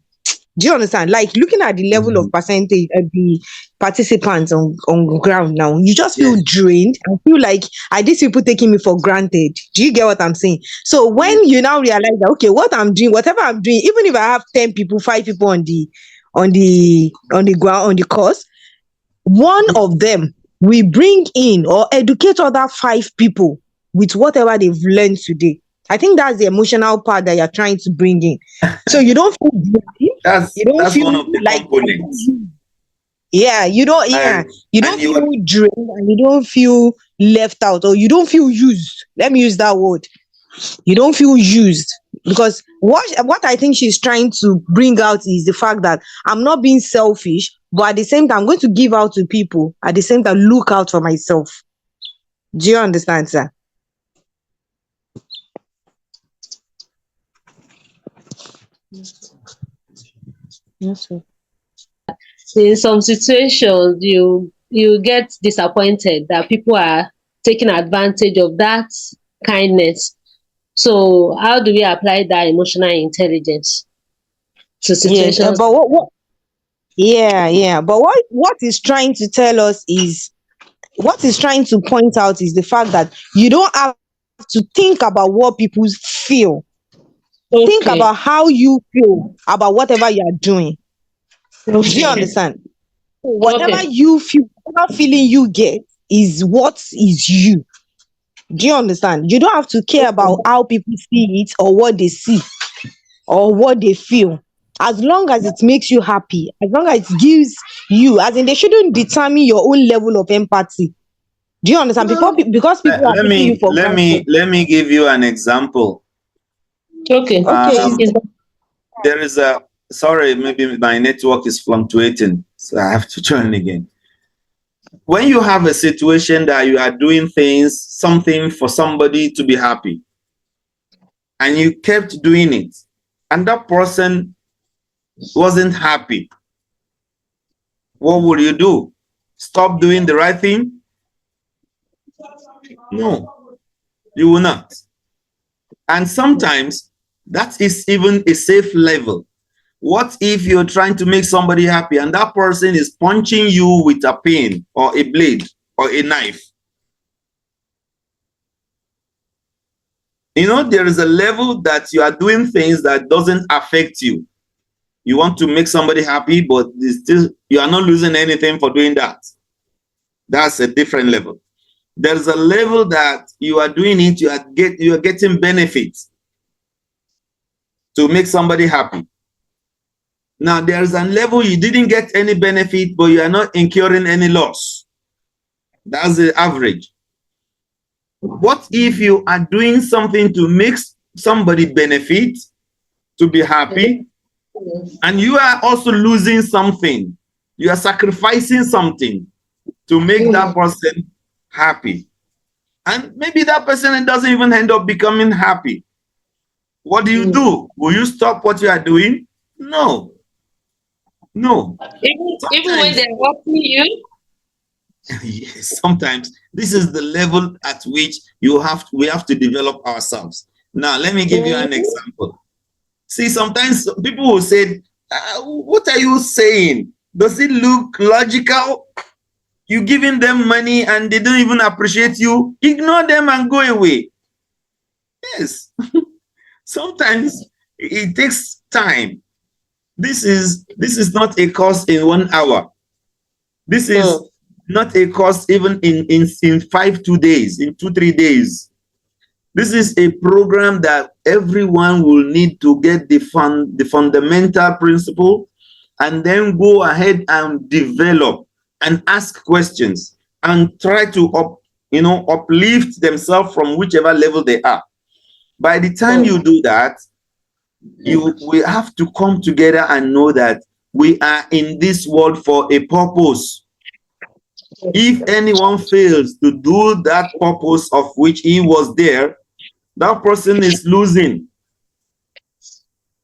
Do you understand? Like looking at the level of percentage of the participants on ground now, you just feel drained and feel like, are these people taking me for granted? Do you get what I'm saying? So when you now realize that, okay, what I'm doing, whatever I'm doing, even if I have 10 people, 5 people on the ground, on the course, one of them we bring in or educate other 5 people with whatever they've learned today. I think that's the emotional part that you're trying to bring in. So you don't feel drained. That's feel one of the like components. You don't feel drained, and you don't feel left out, or you don't feel used. Let me use that word. You don't feel used, because what I think she's trying to bring out is the fact that I'm not being selfish, but at the same time I'm going to give out to people, at the same time look out for myself. Do you understand, sir? Yes, sir. In some situations, you you get disappointed that people are taking advantage of that kindness. So how do we apply that emotional intelligence to Yes, situations? but but what is trying to tell us is, what is trying to point out is the fact that you don't have to think about what people feel. Think Okay. about how you feel about whatever you are doing. Do you Okay. understand? So whatever Okay. you feel, whatever feeling you get is what is you. Do you understand? You don't have to care about how people see it or what they see or what they feel. As long as it makes you happy, as long as it gives you, as in they shouldn't determine your own level of empathy. Do you understand? Because people are Let taking you me for let me granted. let me give you an example. Okay. Okay, Um, there is a sorry, maybe my network is fluctuating, so I have to join again. When you have a situation that you are doing something for somebody to be happy, and you kept doing it, and that person wasn't happy, what would you do? Stop doing the right thing? No, you will not. And sometimes that is even a safe level. What if you're trying to make somebody happy and that person is punching you with a pin or a blade or a knife? You know, there is a level that you are doing things that doesn't affect you. You want to make somebody happy, but still you are not losing anything for doing that. That's a different level. There's a level that you are doing it, you are getting benefits to make somebody happy. Now there's a level you didn't get any benefit, but you are not incurring any loss. That's the average. What if you are doing something to make somebody benefit, to be happy, and you are also losing something? You are sacrificing something to make that person happy. And maybe that person doesn't even end up becoming happy. What do? Will you stop what you are doing? No. No. Even when Sometimes, they're helping you. yes, sometimes this is the level at which we have to develop ourselves. Now, let me give you an example. See, sometimes people will say, what are you saying? Does it look logical? You giving them money and they don't even appreciate you? Ignore them and go away. Yes. Sometimes it takes time. This is not a course in 1 hour. This is not a course even in 2 days, in 2-3 days. This is a program that everyone will need to get the fundamental principle, and then go ahead and develop and ask questions and try to uplift themselves from whichever level they are. By the time you do that, we have to come together and know that we are in this world for a purpose. If anyone fails to do that purpose of which he was there, that person is losing.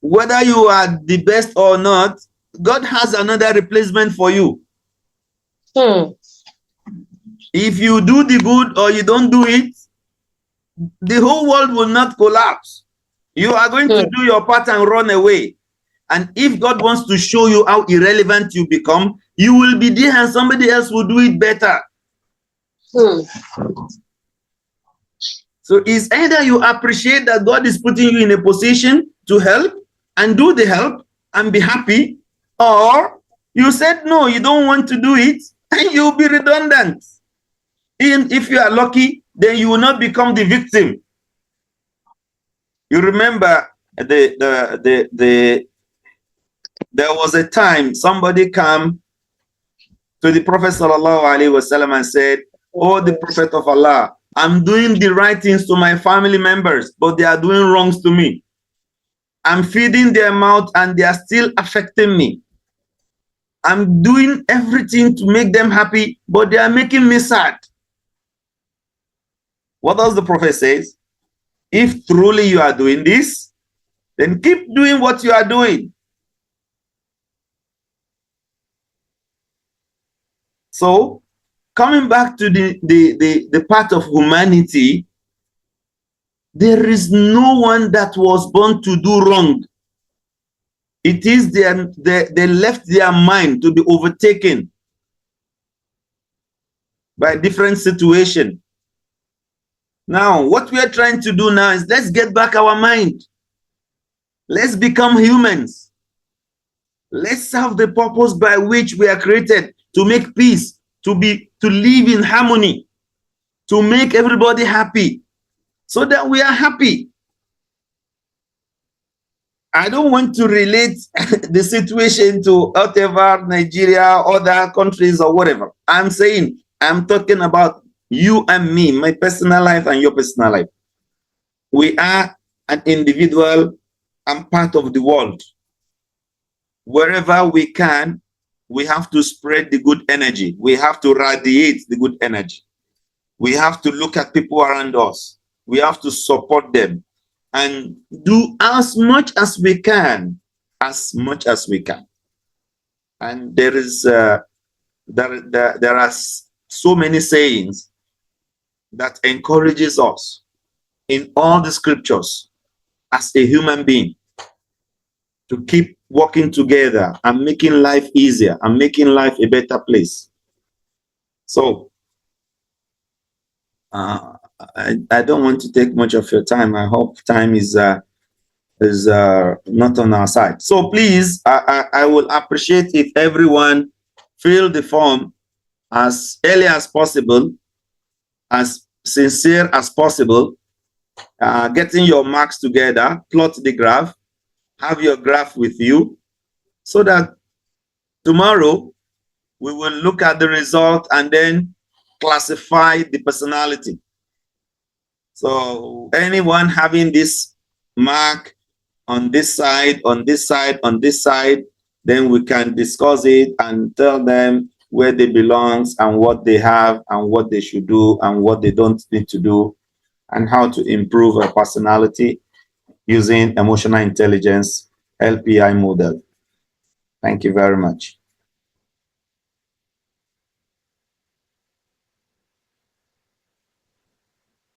Whether you are the best or not, God has another replacement for you. If you do the good or you don't do it, the whole world will not collapse. You are going to do your part and run away. And if God wants to show you how irrelevant you become, you will be there and somebody else will do it better. So it's either you appreciate that God is putting you in a position to help and do the help and be happy, or you said no, you don't want to do it, and you'll be redundant. And if you are lucky, then you will not become the victim. You remember there was a time somebody came to the Prophet ﷺ and said, "Oh, the Prophet of Allah, I'm doing the right things to my family members, but they are doing wrongs to me. I'm feeding their mouth and they are still affecting me. I'm doing everything to make them happy, but they are making me sad." What does the Prophet say? If truly you are doing this, then keep doing what you are doing. So coming back to the part of humanity, there is no one that was born to do wrong. It is they left their mind to be overtaken by different situations. Now, what we are trying to do now is let's get back our mind. Let's become humans. Let's have the purpose by which we are created, to make peace, to live in harmony, to make everybody happy, so that we are happy. I don't want to relate the situation to whatever, Nigeria, other countries or whatever. I'm talking about you and me, my personal life and your personal life. We are an individual and part of the world. Wherever we can, we have to spread the good energy. We have to radiate the good energy. We have to look at people around us. We have to support them and do as much as we can, And there is there are so many sayings that encourages us in all the scriptures as a human being to keep working together and making life easier and making life a better place. So I don't want to take much of your time. I hope time is not on our side. So please, I will appreciate if everyone fill the form as early as possible, as sincere as possible, getting your marks together, plot the graph, have your graph with you, so that tomorrow we will look at the result and then classify the personality. So anyone having this mark on this side, on this side, on this side, then we can discuss it and tell them where they belong and what they have and what they should do and what they don't need to do, and how to improve our personality using emotional intelligence LPI model. Thank you very much.